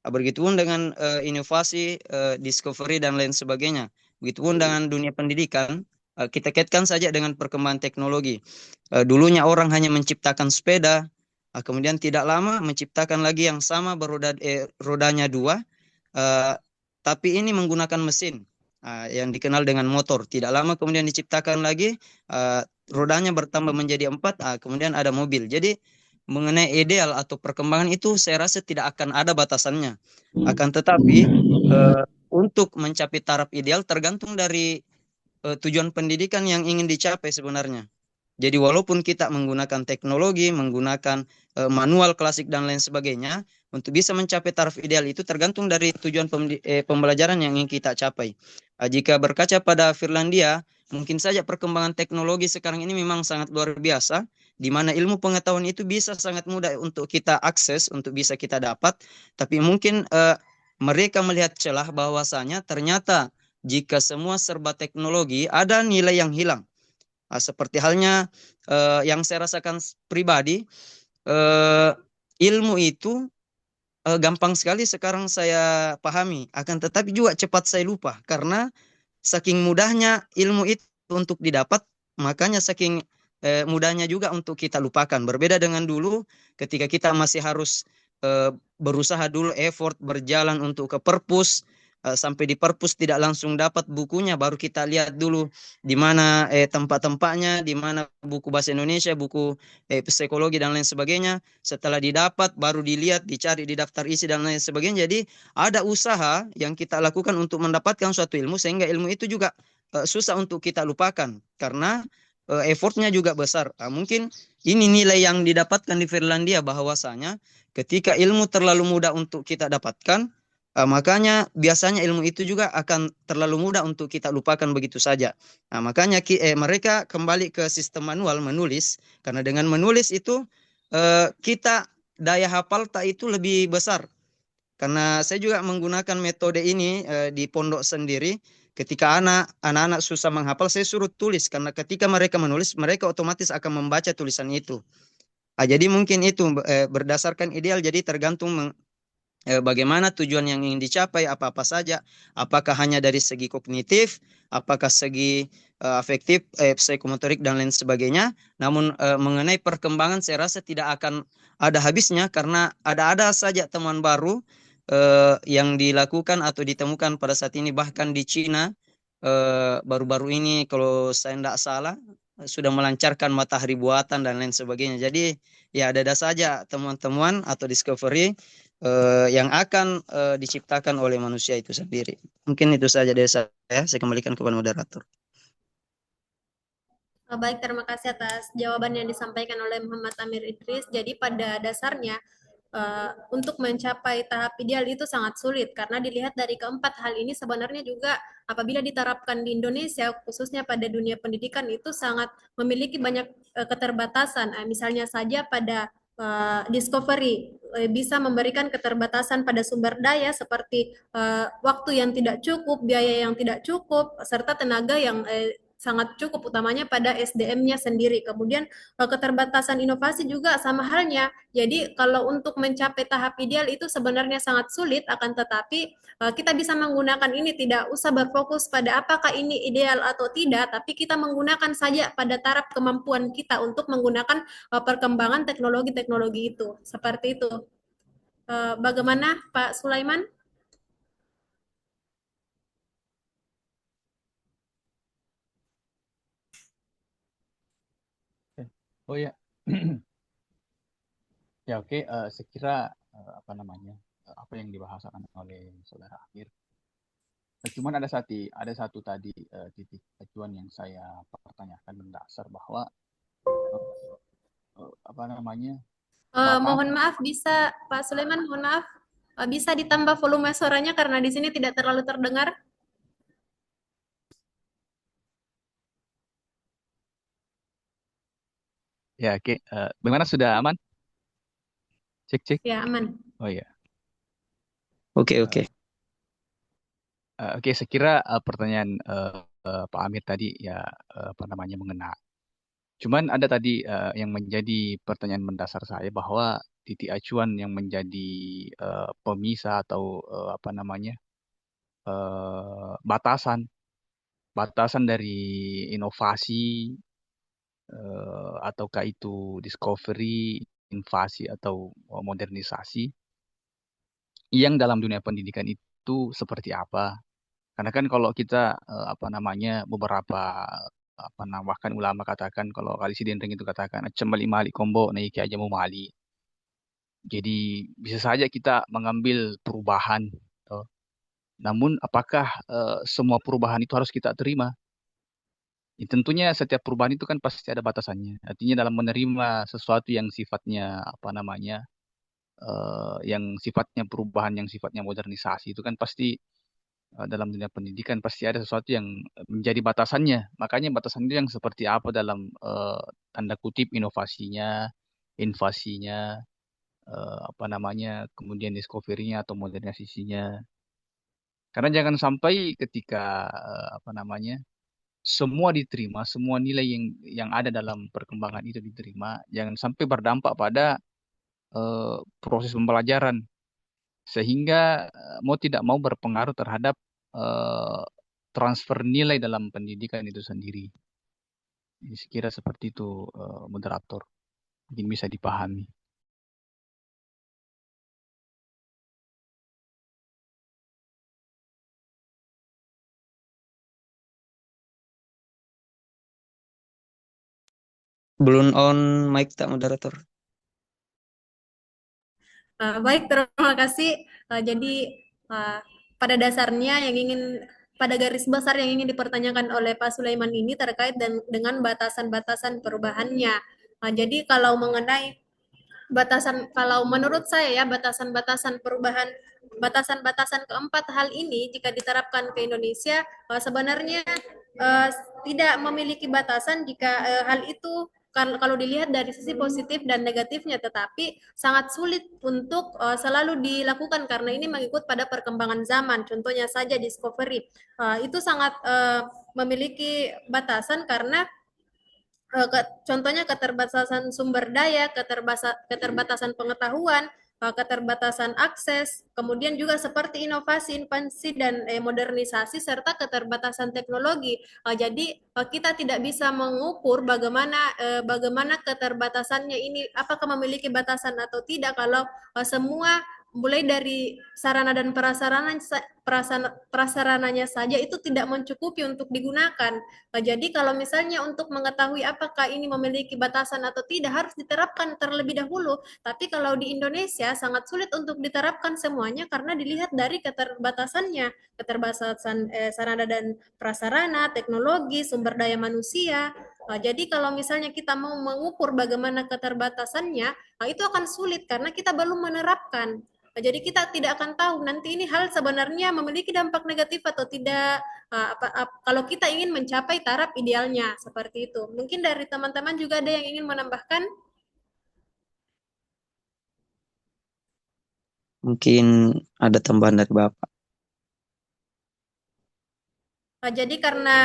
Speaker 3: Begitupun dengan inovasi, discovery, dan lain sebagainya. Begitupun dengan dunia pendidikan, kita kaitkan saja dengan perkembangan teknologi. Dulunya orang hanya menciptakan sepeda, kemudian tidak lama menciptakan lagi yang sama rodanya dua, tapi ini menggunakan mesin yang dikenal dengan motor. Tidak lama kemudian diciptakan lagi, rodanya bertambah menjadi 4, kemudian ada mobil. Jadi mengenai ideal atau perkembangan itu saya rasa tidak akan ada batasannya. Akan tetapi untuk mencapai taraf ideal tergantung dari tujuan pendidikan yang ingin dicapai sebenarnya. Jadi walaupun kita menggunakan teknologi, menggunakan manual klasik dan lain sebagainya, untuk bisa mencapai taraf ideal itu tergantung dari tujuan pembelajaran yang ingin kita capai. Jika berkaca pada Finlandia, mungkin saja perkembangan teknologi sekarang ini memang sangat luar biasa, di mana ilmu pengetahuan itu bisa sangat mudah untuk kita akses, untuk bisa kita dapat, tapi mungkin mereka melihat celah bahwasanya ternyata jika semua serba teknologi, ada nilai yang hilang. Seperti halnya yang saya rasakan pribadi, ilmu itu gampang sekali sekarang saya pahami, akan tetapi juga cepat saya lupa, karena saking mudahnya ilmu itu untuk didapat, makanya saking mudahnya juga untuk kita lupakan. Berbeda dengan dulu ketika kita masih harus berusaha dulu, effort berjalan untuk ke perpus, sampai di perpus tidak langsung dapat bukunya, baru kita lihat dulu di mana tempat-tempatnya, di mana buku bahasa Indonesia, buku psikologi dan lain sebagainya. Setelah didapat baru dilihat, dicari di daftar isi dan lain sebagainya. Jadi ada usaha yang kita lakukan untuk mendapatkan suatu ilmu, sehingga ilmu itu juga susah untuk kita lupakan karena effortnya juga besar. Mungkin ini nilai yang didapatkan di Finlandia, bahwasanya ketika ilmu terlalu mudah untuk kita dapatkan, makanya biasanya ilmu itu juga akan terlalu mudah untuk kita lupakan begitu saja. Nah, makanya mereka kembali ke sistem manual menulis, karena dengan menulis itu kita daya hafal tak itu lebih besar. Karena saya juga menggunakan metode ini di pondok sendiri. Ketika anak-anak susah menghafal, saya suruh tulis, karena ketika mereka menulis, mereka otomatis akan membaca tulisan itu. Jadi mungkin itu berdasarkan ideal, jadi tergantung bagaimana tujuan yang ingin dicapai, apa-apa saja, apakah hanya dari segi kognitif, apakah segi afektif, psikomotorik dan lain sebagainya. Namun mengenai perkembangan saya rasa tidak akan ada habisnya, karena ada saja teman baru yang dilakukan atau ditemukan pada saat ini. Bahkan di Cina baru-baru ini kalau saya tidak salah sudah melancarkan matahari buatan dan lain sebagainya. Jadi ya ada saja temuan-temuan atau discovery yang akan diciptakan oleh manusia itu sendiri. Mungkin itu saja dari saya kembalikan kepada moderator.
Speaker 1: Baik, terima kasih atas jawaban yang disampaikan oleh Muhammad Amir Idris. Jadi pada dasarnya untuk mencapai tahap ideal itu sangat sulit, karena dilihat dari keempat hal ini sebenarnya juga apabila diterapkan di Indonesia, khususnya pada dunia pendidikan, itu sangat memiliki banyak keterbatasan. Misalnya saja pada discovery, bisa memberikan keterbatasan pada sumber daya seperti waktu yang tidak cukup, biaya yang tidak cukup, serta tenaga yang sangat cukup, utamanya pada SDM-nya sendiri. Kemudian keterbatasan inovasi juga sama halnya. Jadi kalau untuk mencapai tahap ideal itu sebenarnya sangat sulit, akan tetapi kita bisa menggunakan ini, tidak usah berfokus pada apakah ini ideal atau tidak, tapi kita menggunakan saja pada taraf kemampuan kita untuk menggunakan perkembangan teknologi-teknologi itu. Seperti itu. Bagaimana Pak Sulaiman?
Speaker 10: Oh ya, ya oke. Saya kira apa namanya, apa yang dibahasakan oleh saudara Amir. Cuman ada satu tadi titik acuan yang saya pertanyakan mendasar, bahwa apa namanya,
Speaker 1: Mohon maaf, bisa Pak Sulaiman, mohon maaf, bisa ditambah volume suaranya karena di sini tidak terlalu terdengar.
Speaker 10: ya oke. Bagaimana, sudah aman? Cek.
Speaker 1: Ya, aman.
Speaker 10: Oh ya.
Speaker 3: Oke.
Speaker 10: Oke, saya kira pertanyaan Pak Amir tadi ya apa namanya mengena. Cuman ada tadi yang menjadi pertanyaan mendasar saya, bahwa titik acuan yang menjadi pemisah atau apa namanya batasan dari inovasi, ataukah itu discovery, invasi atau modernisasi yang dalam dunia pendidikan itu seperti apa? Karena kan kalau kita apa namanya beberapa bahkan ulama katakan, kalau kali si dendeng itu katakan cembali mali kombo naiki aja mau mali. Jadi bisa saja kita mengambil perubahan, toh. Namun apakah semua perubahan itu harus kita terima? Ya, tentunya setiap perubahan itu kan pasti ada batasannya. Artinya dalam menerima sesuatu yang sifatnya apa namanya yang sifatnya perubahan, yang sifatnya modernisasi, itu kan pasti dalam dunia pendidikan pasti ada sesuatu yang menjadi batasannya. Makanya batasan itu yang seperti apa dalam tanda kutip inovasinya, invasinya, apa namanya, kemudian discovery-nya atau modernisasinya. Karena jangan sampai ketika apa namanya semua diterima, semua nilai yang ada dalam perkembangan itu diterima, jangan sampai berdampak pada proses pembelajaran, sehingga mau tidak mau berpengaruh terhadap transfer nilai dalam pendidikan itu sendiri. Jadi sekira seperti itu, moderator. Mungkin bisa dipahami.
Speaker 3: Belum on mic tak moderator?
Speaker 1: Baik, terima kasih. Jadi uh, pada dasarnya pada garis besar yang ingin dipertanyakan oleh Pak Sulaiman ini terkait dengan batasan-batasan perubahannya. Jadi kalau mengenai kalau menurut saya ya batasan-batasan perubahan, batasan-batasan keempat hal ini jika diterapkan ke Indonesia sebenarnya uh, tidak memiliki batasan jika hal itu kalau dilihat dari sisi positif dan negatifnya, tetapi sangat sulit untuk selalu dilakukan karena ini mengikut pada perkembangan zaman. Contohnya saja discovery, itu sangat memiliki batasan karena contohnya keterbatasan sumber daya, keterbatasan pengetahuan, keterbatasan akses, kemudian juga seperti inovasi dan modernisasi serta keterbatasan teknologi. Jadi kita tidak bisa mengukur bagaimana keterbatasannya ini, apakah memiliki batasan atau tidak kalau semua mulai dari sarana dan prasarananya saja itu tidak mencukupi untuk digunakan. Jadi kalau misalnya untuk mengetahui apakah ini memiliki batasan atau tidak harus diterapkan terlebih dahulu. Tapi kalau di Indonesia sangat sulit untuk diterapkan semuanya karena dilihat dari keterbatasannya, keterbatasan sarana dan prasarana, teknologi, sumber daya manusia. Jadi kalau misalnya kita mau mengukur bagaimana keterbatasannya, itu akan sulit karena kita belum menerapkan. Jadi kita tidak akan tahu nanti ini hal sebenarnya memiliki dampak negatif atau tidak. Kalau kita ingin mencapai taraf idealnya seperti itu. Mungkin dari teman-teman juga ada yang ingin menambahkan?
Speaker 3: Mungkin ada tambahan dari Bapak.
Speaker 1: Jadi karena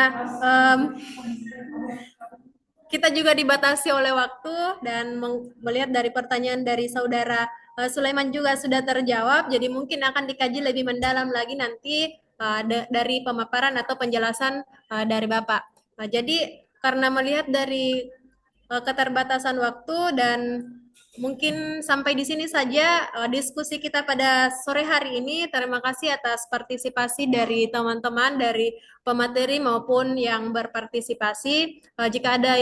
Speaker 1: kita juga dibatasi oleh waktu dan melihat dari pertanyaan dari saudara Sulaiman juga sudah terjawab, jadi mungkin akan dikaji lebih mendalam lagi nanti dari pemaparan atau penjelasan dari Bapak. Jadi karena melihat dari keterbatasan waktu dan mungkin sampai di sini saja diskusi kita pada sore hari ini. Terima kasih atas partisipasi dari teman-teman, dari pemateri maupun yang berpartisipasi. Jika ada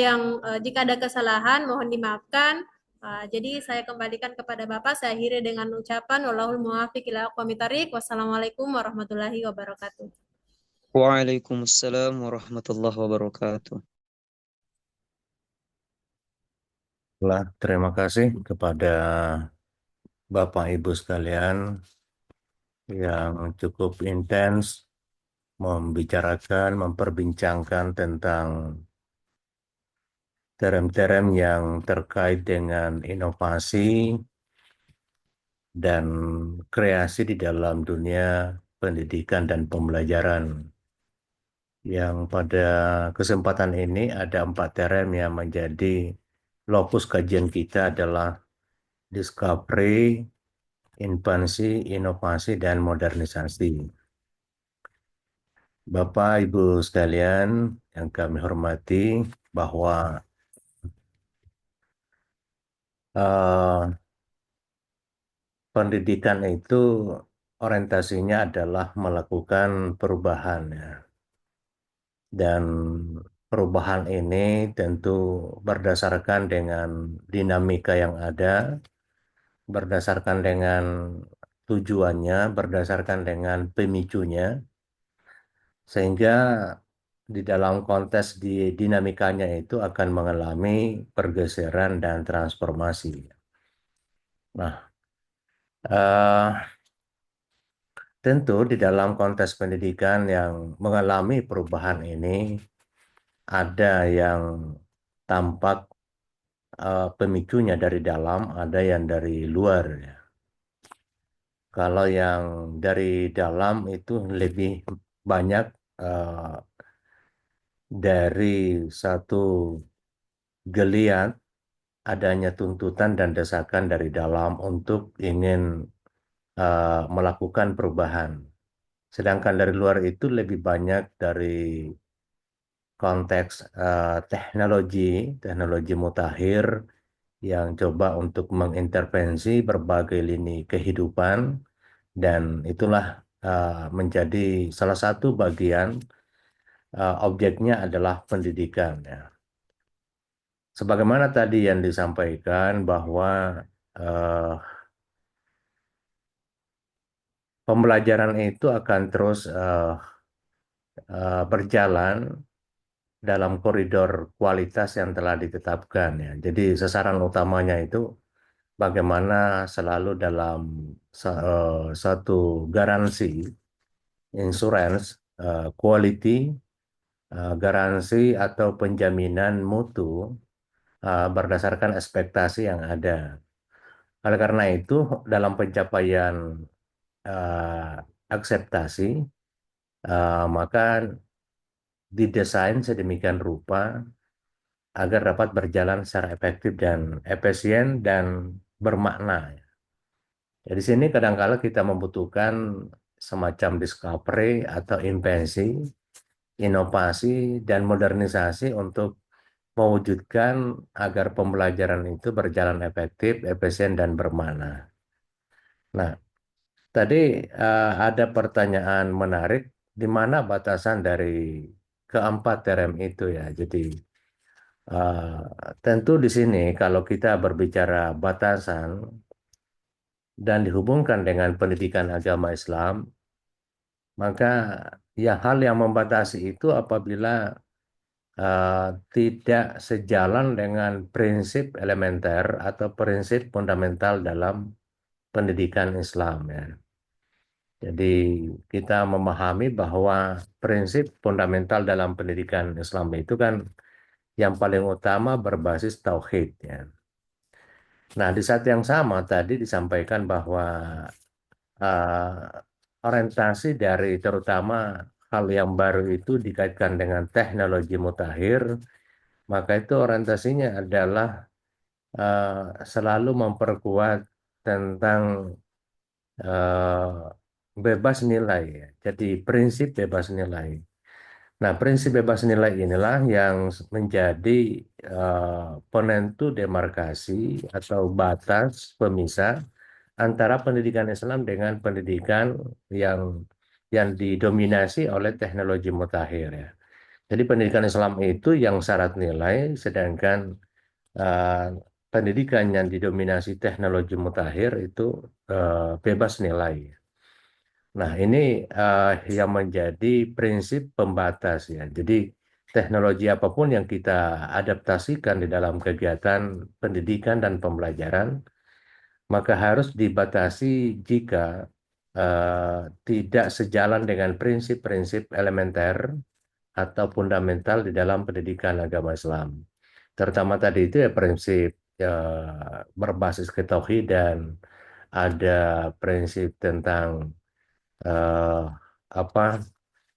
Speaker 1: kesalahan mohon dimaafkan. Jadi saya kembalikan kepada Bapak. Saya akhiri dengan ucapan wallahul muwaffiq ila aqwamit thoriq. Wassalamualaikum warahmatullahi wabarakatuh.
Speaker 3: Waalaikumsalam warahmatullahi wabarakatuh.
Speaker 2: Terima kasih kepada Bapak Ibu sekalian yang cukup intens memperbincangkan tentang term-term yang terkait dengan inovasi dan kreasi di dalam dunia pendidikan dan pembelajaran. Yang pada kesempatan ini ada 4 term yang menjadi lokus kajian kita adalah discovery, infansi, inovasi, dan modernisasi. Bapak, Ibu sekalian yang kami hormati, bahwa pendidikan itu orientasinya adalah melakukan perubahan, ya. Dan perubahan ini tentu berdasarkan dengan dinamika yang ada, berdasarkan dengan tujuannya, berdasarkan dengan pemicunya, sehingga di dalam konteks di dinamikanya itu akan mengalami pergeseran dan transformasi. Nah, tentu di dalam konteks pendidikan yang mengalami perubahan ini ada yang tampak pemicunya dari dalam, ada yang dari luar, ya. Kalau yang dari dalam itu lebih banyak dari satu geliat adanya tuntutan dan desakan dari dalam untuk ingin melakukan perubahan. Sedangkan dari luar itu lebih banyak dari konteks teknologi mutakhir yang coba untuk mengintervensi berbagai lini kehidupan, dan itulah menjadi salah satu bagian objeknya adalah pendidikan ya. Sebagaimana tadi yang disampaikan bahwa pembelajaran itu akan terus berjalan dalam koridor kualitas yang telah ditetapkan ya. Jadi sasaran utamanya itu bagaimana selalu dalam satu garansi, insurance, quality, garansi atau penjaminan mutu berdasarkan ekspektasi yang ada. Oleh karena itu, dalam pencapaian akseptasi, maka didesain sedemikian rupa agar dapat berjalan secara efektif dan efisien dan bermakna. Di sini kadang-kala kita membutuhkan semacam discovery atau invensi, inovasi, dan modernisasi untuk mewujudkan agar pembelajaran itu berjalan efektif, efisien, dan bermakna. Nah, tadi ada pertanyaan menarik, di mana batasan dari keempat term itu ya. Jadi tentu di sini kalau kita berbicara batasan dan dihubungkan dengan pendidikan agama Islam, maka ya hal yang membatasi itu apabila tidak sejalan dengan prinsip elementer atau prinsip fundamental dalam pendidikan Islam ya. Jadi kita memahami bahwa prinsip fundamental dalam pendidikan Islam itu kan yang paling utama berbasis tauhid ya. Nah, di saat yang sama tadi disampaikan bahwa orientasi dari terutama hal yang baru itu dikaitkan dengan teknologi mutakhir, maka itu orientasinya adalah selalu memperkuat tentang bebas nilai ya. Jadi prinsip bebas nilai. Nah, prinsip bebas nilai inilah yang menjadi penentu demarkasi atau batas pemisah antara pendidikan Islam dengan pendidikan yang didominasi oleh teknologi mutakhir ya. Jadi pendidikan Islam itu yang syarat nilai, sedangkan pendidikan yang didominasi teknologi mutakhir itu bebas nilai. Nah, ini yang menjadi prinsip pembatas ya. Jadi teknologi apapun yang kita adaptasikan di dalam kegiatan pendidikan dan pembelajaran, maka harus dibatasi jika tidak sejalan dengan prinsip-prinsip elementer atau fundamental di dalam pendidikan agama Islam. Terutama tadi itu ya prinsip berbasis ketauhidan, ada prinsip tentang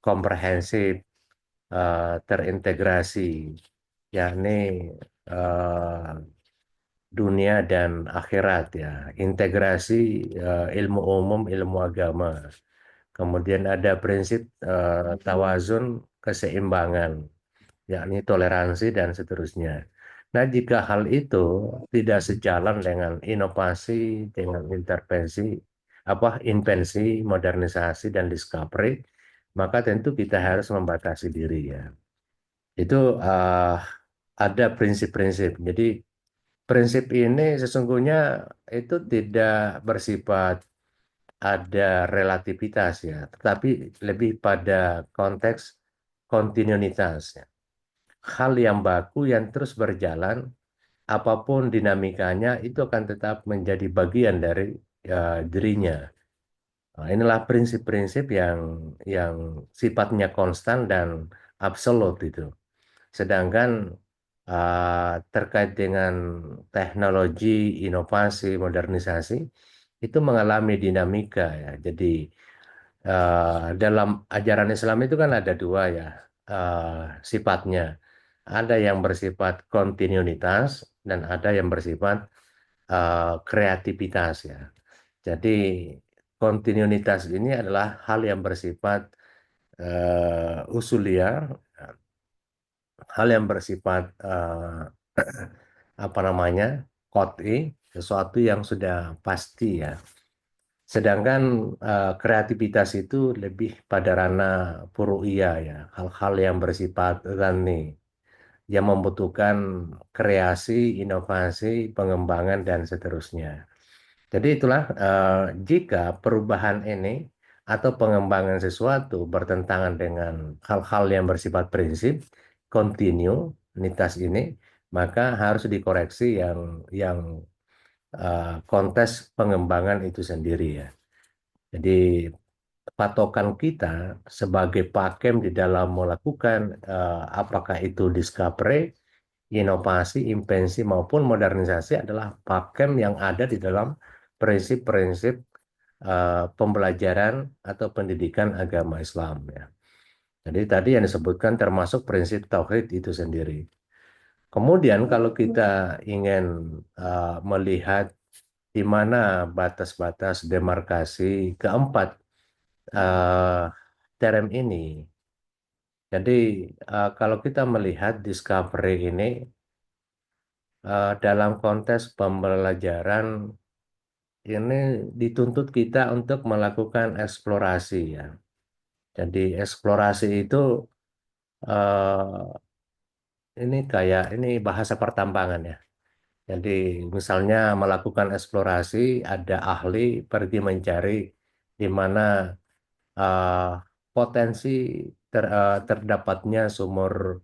Speaker 2: komprehensif, terintegrasi, yakni dunia dan akhirat ya, integrasi ilmu umum, ilmu agama. Kemudian ada prinsip tawazun, keseimbangan, yakni toleransi dan seterusnya. Nah, jika hal itu tidak sejalan dengan inovasi, dengan intervensi, invensi, modernisasi, dan discovery, maka tentu kita harus membatasi diri ya. Itu ada prinsip-prinsip. Jadi prinsip ini sesungguhnya itu tidak bersifat ada relativitas ya, tetapi lebih pada konteks kontinuitas ya. Hal yang baku yang terus berjalan, apapun dinamikanya itu akan tetap menjadi bagian dari dirinya. Nah, inilah prinsip-prinsip yang sifatnya konstan dan absolut itu. Sedangkan terkait dengan teknologi, inovasi, modernisasi itu mengalami dinamika ya. Jadi dalam ajaran Islam itu kan ada dua ya sifatnya. Ada yang bersifat kontinuitas dan ada yang bersifat kreativitas ya. Jadi kontinuitas ini adalah hal yang bersifat usulia, hal yang bersifat apa namanya qot'i, sesuatu yang sudah pasti ya. Sedangkan kreativitas itu lebih pada ranah furu'iyah ya, hal-hal yang bersifat dhanni, yang membutuhkan kreasi, inovasi, pengembangan dan seterusnya. Jadi itulah jika perubahan ini atau pengembangan sesuatu bertentangan dengan hal-hal yang bersifat prinsip, kontinuitas ini, maka harus dikoreksi yang kontes pengembangan itu sendiri ya. Jadi patokan kita sebagai pakem di dalam melakukan apakah itu discovery, inovasi, invensi maupun modernisasi adalah pakem yang ada di dalam prinsip-prinsip pembelajaran atau pendidikan agama Islam ya. Jadi tadi yang disebutkan termasuk prinsip tauhid itu sendiri. Kemudian kalau kita ingin melihat di mana batas-batas demarkasi keempat term ini. Jadi kalau kita melihat discovery ini dalam konteks pembelajaran ini dituntut kita untuk melakukan eksplorasi ya. Jadi eksplorasi itu ini kayak ini bahasa pertambangan ya. Jadi misalnya melakukan eksplorasi, ada ahli pergi mencari di mana potensi terdapatnya sumur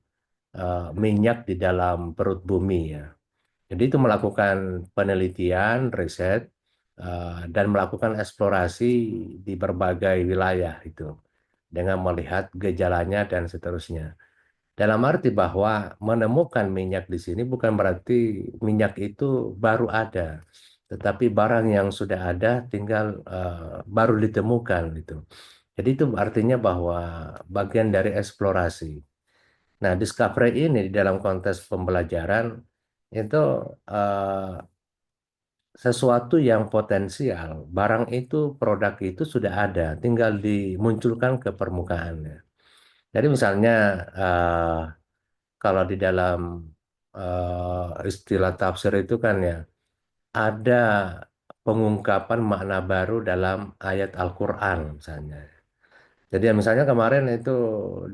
Speaker 2: minyak di dalam perut bumi ya. Jadi itu melakukan penelitian, riset, dan melakukan eksplorasi di berbagai wilayah itu dengan melihat gejalanya dan seterusnya. Dalam arti bahwa menemukan minyak di sini bukan berarti minyak itu baru ada, tetapi barang yang sudah ada tinggal baru ditemukan itu. Jadi itu artinya bahwa bagian dari eksplorasi. Nah, discovery ini di dalam konteks pembelajaran itu sesuatu yang potensial. Barang itu, produk itu sudah ada, tinggal dimunculkan ke permukaannya. Jadi misalnya kalau di dalam istilah tafsir itu kan ya, ada pengungkapan makna baru dalam ayat Al-Quran misalnya. Jadi ya misalnya kemarin itu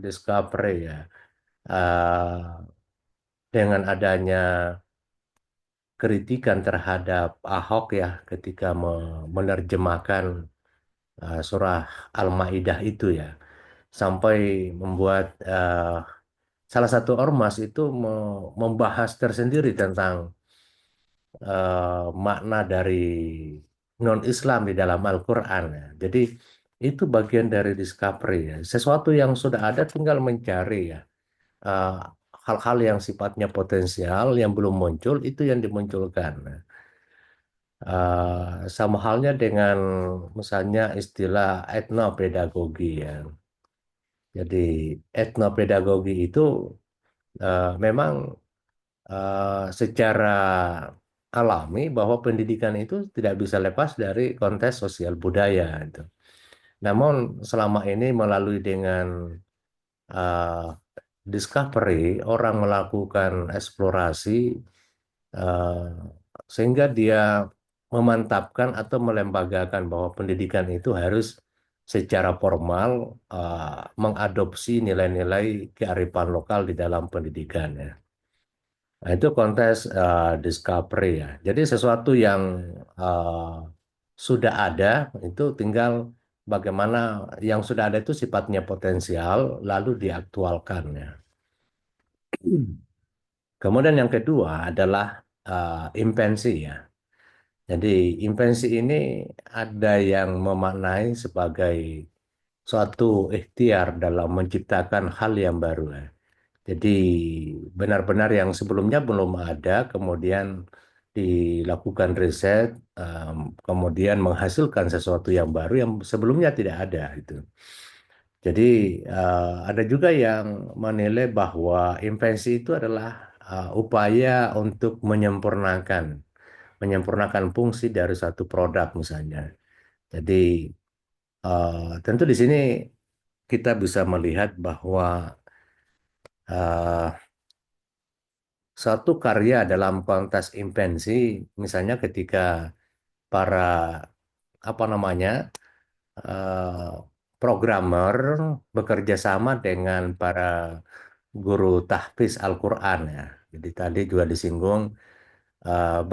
Speaker 2: discovery ya, dengan adanya kritikan terhadap Ahok ya ketika menerjemahkan surah Al-Maidah itu ya, sampai membuat salah satu ormas itu membahas tersendiri tentang makna dari non-Islam di dalam Al-Quran ya. Jadi itu bagian dari discovery ya. Sesuatu yang sudah ada tinggal mencari ya. eh, Hal-hal yang sifatnya potensial yang belum muncul itu yang dimunculkan. Nah, sama halnya dengan misalnya istilah etnopedagogi ya. Jadi etnopedagogi itu memang secara alami bahwa pendidikan itu tidak bisa lepas dari konteks sosial budaya itu. Namun selama ini melalui dengan uh, discovery, orang melakukan eksplorasi uh, sehingga dia memantapkan atau melembagakan bahwa pendidikan itu harus secara formal mengadopsi nilai-nilai kearifan lokal di dalam pendidikan ya. Nah, itu kontes discovery ya. Jadi sesuatu yang sudah ada itu tinggal bagaimana yang sudah ada itu sifatnya potensial lalu diaktualkan ya. Kemudian yang kedua adalah invensi ya. Jadi invensi ini ada yang memaknai sebagai suatu ikhtiar dalam menciptakan hal yang baru ya. Jadi benar-benar yang sebelumnya belum ada, kemudian dilakukan riset, kemudian menghasilkan sesuatu yang baru yang sebelumnya tidak ada itu. Jadi ada juga yang menilai bahwa invensi itu adalah upaya untuk menyempurnakan fungsi dari satu produk misalnya. Jadi tentu di sini kita bisa melihat bahwa suatu karya dalam kontes invensi, misalnya ketika para apa namanya eh, programmer bekerja sama dengan para guru tahfiz Al-Quran ya. Jadi tadi juga disinggung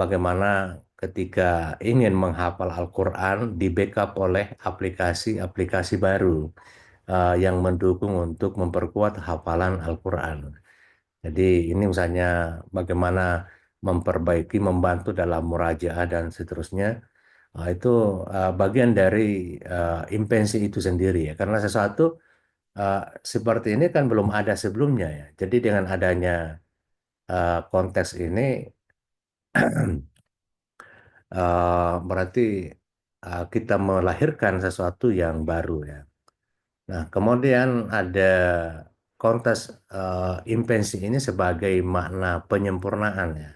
Speaker 2: bagaimana ketika ingin menghafal Al-Quran di backup oleh aplikasi-aplikasi baru yang mendukung untuk memperkuat hafalan Al-Quran. Jadi ini misalnya bagaimana memperbaiki, membantu dalam murajaah dan seterusnya. Itu bagian dari invensi itu sendiri ya. Karena sesuatu uh, seperti ini kan belum ada sebelumnya ya. Jadi dengan adanya konteks ini berarti kita melahirkan sesuatu yang baru ya. Nah, kemudian ada kontes invensi ini sebagai makna penyempurnaan ya.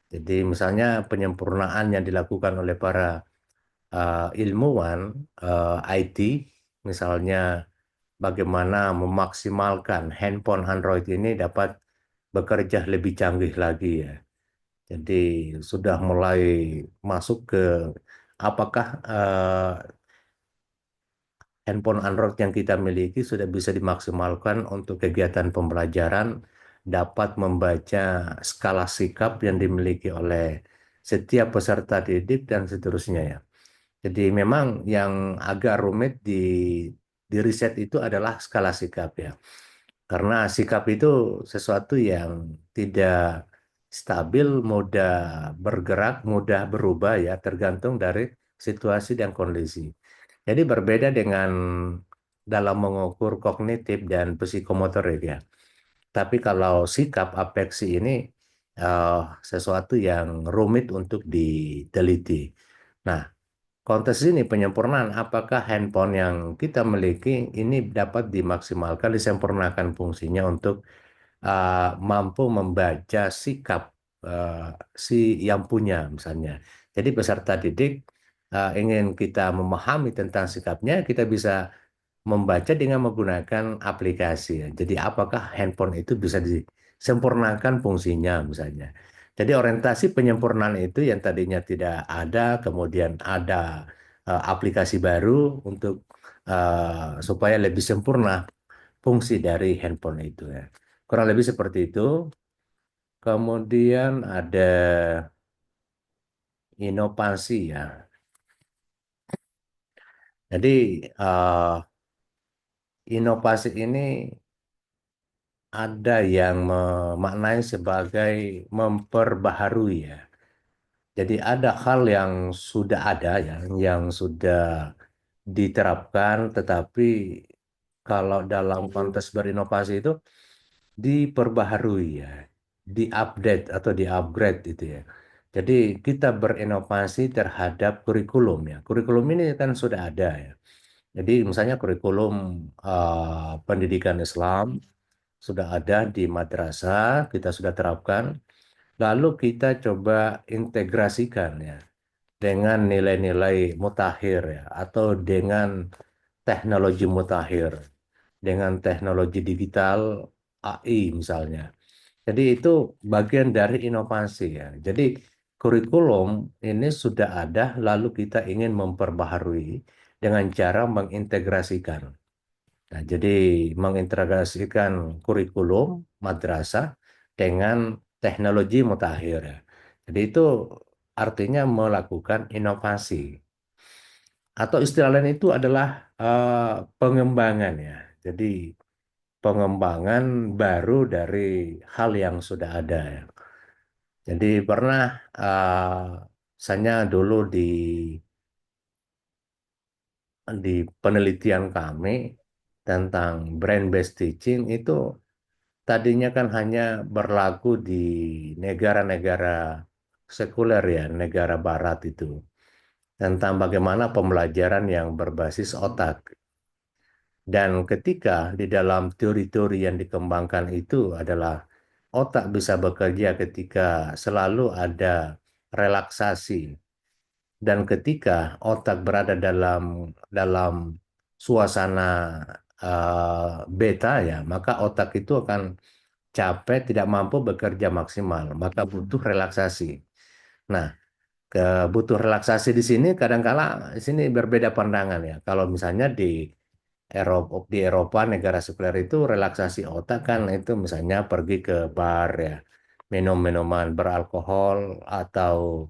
Speaker 2: Jadi misalnya penyempurnaan yang dilakukan oleh para ilmuwan IT, misalnya bagaimana memaksimalkan handphone Android ini dapat bekerja lebih canggih lagi ya. Jadi sudah mulai masuk ke apakah handphone Android yang kita miliki sudah bisa dimaksimalkan untuk kegiatan pembelajaran, dapat membaca skala sikap yang dimiliki oleh setiap peserta didik dan seterusnya ya. Jadi memang yang agak rumit di riset itu adalah skala sikap ya. Karena sikap itu sesuatu yang tidak stabil, mudah bergerak, mudah berubah ya, tergantung dari situasi dan kondisi. Jadi berbeda dengan dalam mengukur kognitif dan psikomotorik ya. Tapi kalau sikap afeksi ini eh, sesuatu yang rumit untuk diteliti. Nah, kontes ini penyempurnaan apakah handphone yang kita miliki ini dapat dimaksimalkan, disempurnakan fungsinya untuk mampu membaca sikap si yang punya misalnya. Jadi peserta didik ingin kita memahami tentang sikapnya, kita bisa membaca dengan menggunakan aplikasi ya. Jadi apakah handphone itu bisa disempurnakan fungsinya misalnya. Jadi orientasi penyempurnaan itu yang tadinya tidak ada, kemudian ada aplikasi baru untuk supaya lebih sempurna fungsi dari handphone itu ya. Kurang lebih seperti itu. Kemudian ada inovasi ya. Jadi inovasi ini ada yang memaknai sebagai memperbaharui ya. Jadi ada hal yang sudah ada ya, yang sudah diterapkan, tetapi kalau dalam konteks berinovasi itu diperbaharui ya, diupdate atau diupgrade itu ya. Jadi kita berinovasi terhadap kurikulum ya. Kurikulum ini kan sudah ada ya. Jadi misalnya kurikulum pendidikan Islam sudah ada di madrasah, kita sudah terapkan. Lalu kita coba integrasikan ya dengan nilai-nilai mutakhir ya atau dengan teknologi mutakhir, dengan teknologi digital AI misalnya. Jadi itu bagian dari inovasi ya. Jadi kurikulum ini sudah ada lalu kita ingin memperbaharui dengan cara mengintegrasikan. Nah, jadi mengintegrasikan kurikulum madrasah dengan teknologi mutakhir ya. Jadi itu artinya melakukan inovasi. Atau istilah lain itu adalah pengembangan ya. Jadi pengembangan baru dari hal yang sudah ada ya. Jadi pernah misalnya dulu di penelitian kami tentang brain-based teaching itu tadinya kan hanya berlaku di negara-negara sekuler ya, negara barat itu. Tentang bagaimana pembelajaran yang berbasis otak. Dan ketika di dalam teori-teori yang dikembangkan itu adalah otak bisa bekerja ketika selalu ada relaksasi. Dan ketika otak berada dalam suasana beta ya, maka otak itu akan capek, tidak mampu bekerja maksimal, maka butuh relaksasi. Nah, butuh relaksasi di sini kadangkala di sini berbeda pandangan ya. Kalau misalnya di Eropa negara sekuler itu relaksasi otak kan itu misalnya pergi ke bar ya, minum minuman beralkohol atau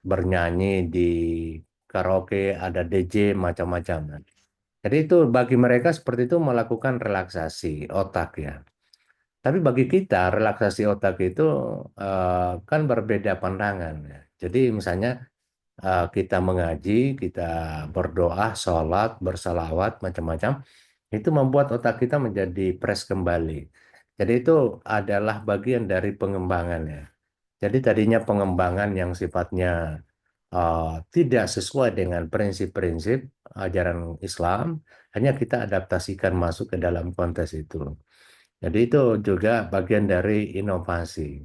Speaker 2: bernyanyi di karaoke, ada DJ macam-macam. Jadi itu bagi mereka seperti itu melakukan relaksasi otak ya. Tapi bagi kita relaksasi otak itu kan berbeda pandangan ya. Jadi misalnya kita mengaji, kita berdoa, sholat, bersalawat, macam-macam, itu membuat otak kita menjadi fresh kembali. Jadi itu adalah bagian dari pengembangan ya. Jadi tadinya pengembangan yang sifatnya tidak sesuai dengan prinsip-prinsip ajaran Islam, hanya kita adaptasikan masuk ke dalam konteks itu. Jadi itu juga bagian dari inovasi.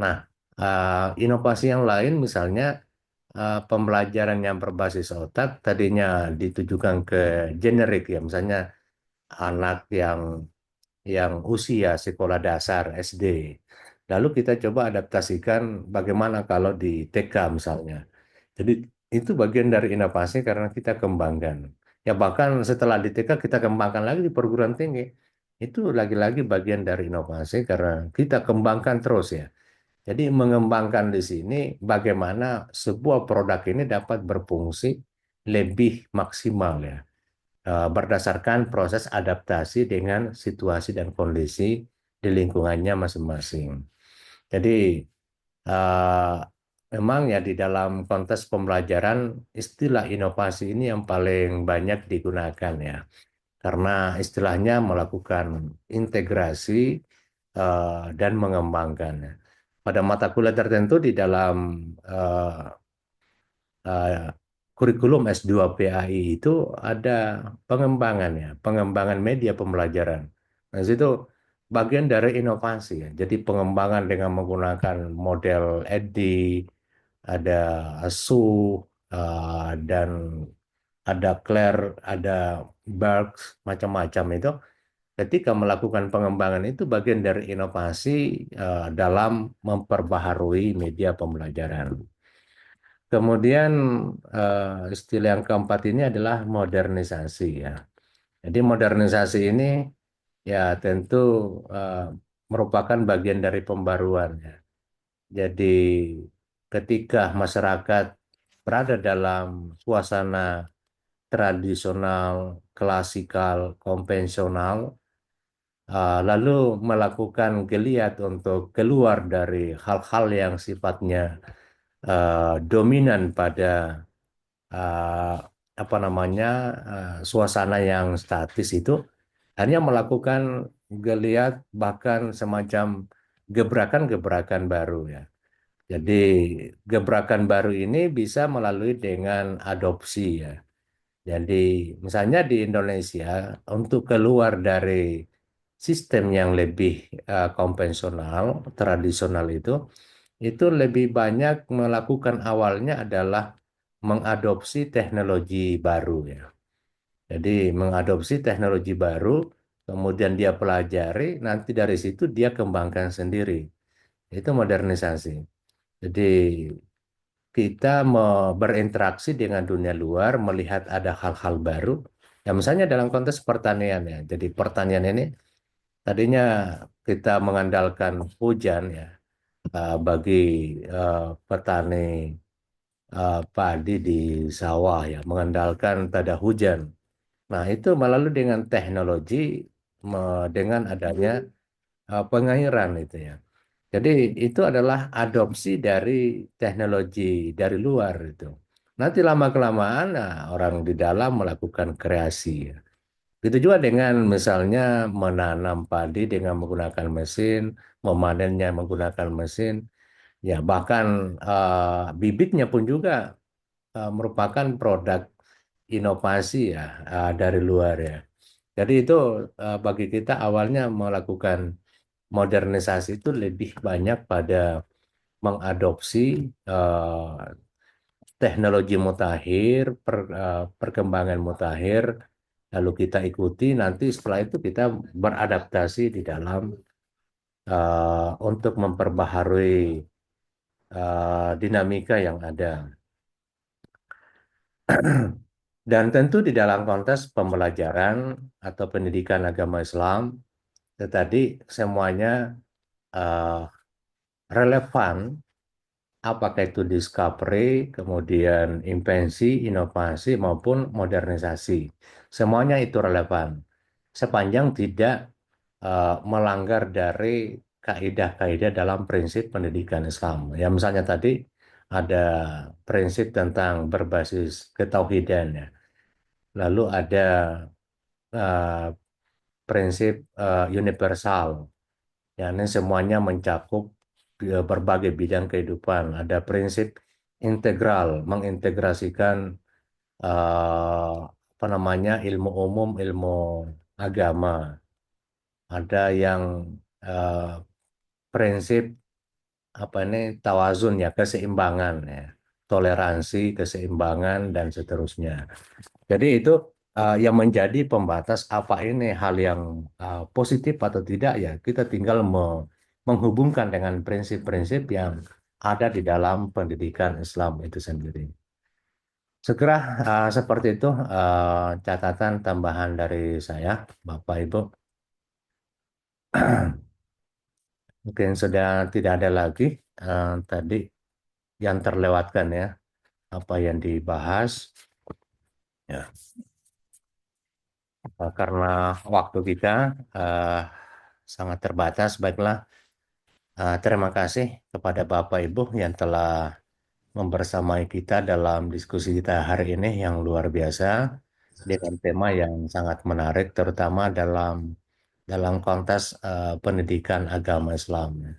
Speaker 2: Nah, inovasi yang lain misalnya pembelajaran yang berbasis otak tadinya ditujukan ke generik ya, misalnya anak yang usia sekolah dasar SD. Lalu kita coba adaptasikan bagaimana kalau di TK misalnya. Jadi itu bagian dari inovasi karena kita kembangkan. Ya bahkan setelah di TK kita kembangkan lagi di perguruan tinggi. Itu lagi-lagi bagian dari inovasi karena kita kembangkan terus ya. Jadi mengembangkan di sini bagaimana sebuah produk ini dapat berfungsi lebih maksimal ya, berdasarkan proses adaptasi dengan situasi dan kondisi di lingkungannya masing-masing. Jadi eh, memang ya di dalam konteks pembelajaran istilah inovasi ini yang paling banyak digunakan ya, karena istilahnya melakukan integrasi dan mengembangkan. Pada mata kuliah tertentu di dalam eh, eh, kurikulum S2 PAI itu ada pengembangan ya, pengembangan media pembelajaran. Nah, itu bagian dari inovasi ya. Jadi pengembangan dengan menggunakan model EDDI, ada SU, dan ada Claire, ada Berks, macam-macam itu. Ketika melakukan pengembangan itu bagian dari inovasi dalam memperbaharui media pembelajaran. Kemudian istilah yang keempat ini adalah modernisasi ya. Jadi modernisasi ini ya tentu eh, merupakan bagian dari pembaruan ya. Jadi ketika masyarakat berada dalam suasana tradisional, klasikal, konvensional, lalu melakukan geliat untuk keluar dari hal-hal yang sifatnya dominan pada uh, apa namanya suasana yang statis itu, hanya melakukan geliat bahkan semacam gebrakan-gebrakan baru ya. Jadi gebrakan baru ini bisa melalui dengan adopsi ya. Jadi misalnya di Indonesia untuk keluar dari sistem yang lebih konvensional, tradisional itu lebih banyak melakukan awalnya adalah mengadopsi teknologi baru ya. Jadi mengadopsi teknologi baru, kemudian dia pelajari, nanti dari situ dia kembangkan sendiri. Itu modernisasi. Jadi kita berinteraksi dengan dunia luar, melihat ada hal-hal baru. Ya misalnya dalam konteks pertanian ya. Jadi pertanian ini tadinya kita mengandalkan hujan ya bagi petani padi di sawah ya, mengandalkan tada hujan. Nah, itu melalui dengan teknologi, dengan adanya pengairan itu ya. Jadi itu adalah adopsi dari teknologi dari luar itu. Nanti lama-kelamaan nah, orang di dalam melakukan kreasi ya. Itu juga dengan misalnya menanam padi dengan menggunakan mesin, memanennya menggunakan mesin. Ya, bahkan bibitnya pun juga merupakan produk inovasi ya dari luar ya. Jadi itu bagi kita awalnya melakukan modernisasi itu lebih banyak pada mengadopsi teknologi mutakhir, perkembangan mutakhir, lalu kita ikuti nanti setelah itu kita beradaptasi di dalam untuk memperbaharui dinamika yang ada. Dan tentu di dalam konteks pembelajaran atau pendidikan agama Islam, tadi semuanya relevan, apakah itu discovery, kemudian invensi, inovasi, maupun modernisasi. Semuanya itu relevan, sepanjang tidak melanggar dari kaidah-kaidah dalam prinsip pendidikan Islam. Ya, misalnya tadi ada prinsip tentang berbasis ketauhidan, ya. Lalu ada uh, prinsip universal. Ya, ini semuanya mencakup berbagai bidang kehidupan. Ada prinsip integral, mengintegrasikan apa namanya, ilmu umum, ilmu agama. Ada yang prinsip apa ini, tawazun, ya, keseimbangan, ya, toleransi, keseimbangan, dan seterusnya. Jadi itu yang menjadi pembatas apa ini hal yang positif atau tidak, ya kita tinggal menghubungkan dengan prinsip-prinsip yang ada di dalam pendidikan Islam itu sendiri. Segera seperti itu catatan tambahan dari saya, Bapak Ibu. Mungkin sudah tidak ada lagi tadi yang terlewatkan, ya, apa yang dibahas, ya. Karena waktu kita sangat terbatas, baiklah. Terima kasih kepada Bapak Ibu yang telah membersamai kita dalam diskusi kita hari ini yang luar biasa dengan tema yang sangat menarik, terutama dalam konteks pendidikan agama Islam.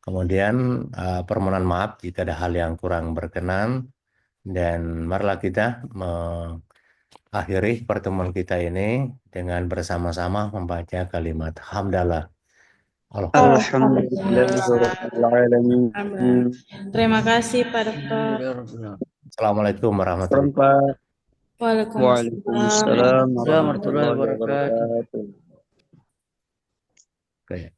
Speaker 2: Kemudian permohonan maaf jika ada hal yang kurang berkenan, dan marilah kita mengakhiri pertemuan kita ini dengan bersama-sama membaca kalimat hamdalah.
Speaker 3: Alhamdulillahirrahmanirrahim.
Speaker 8: Terima kasih Pak Dokter.
Speaker 2: Assalamualaikum warahmatullahi wabarakatuh.
Speaker 3: Waalaikumsalam
Speaker 9: warahmatullahi wabarakatuh.
Speaker 2: Oke.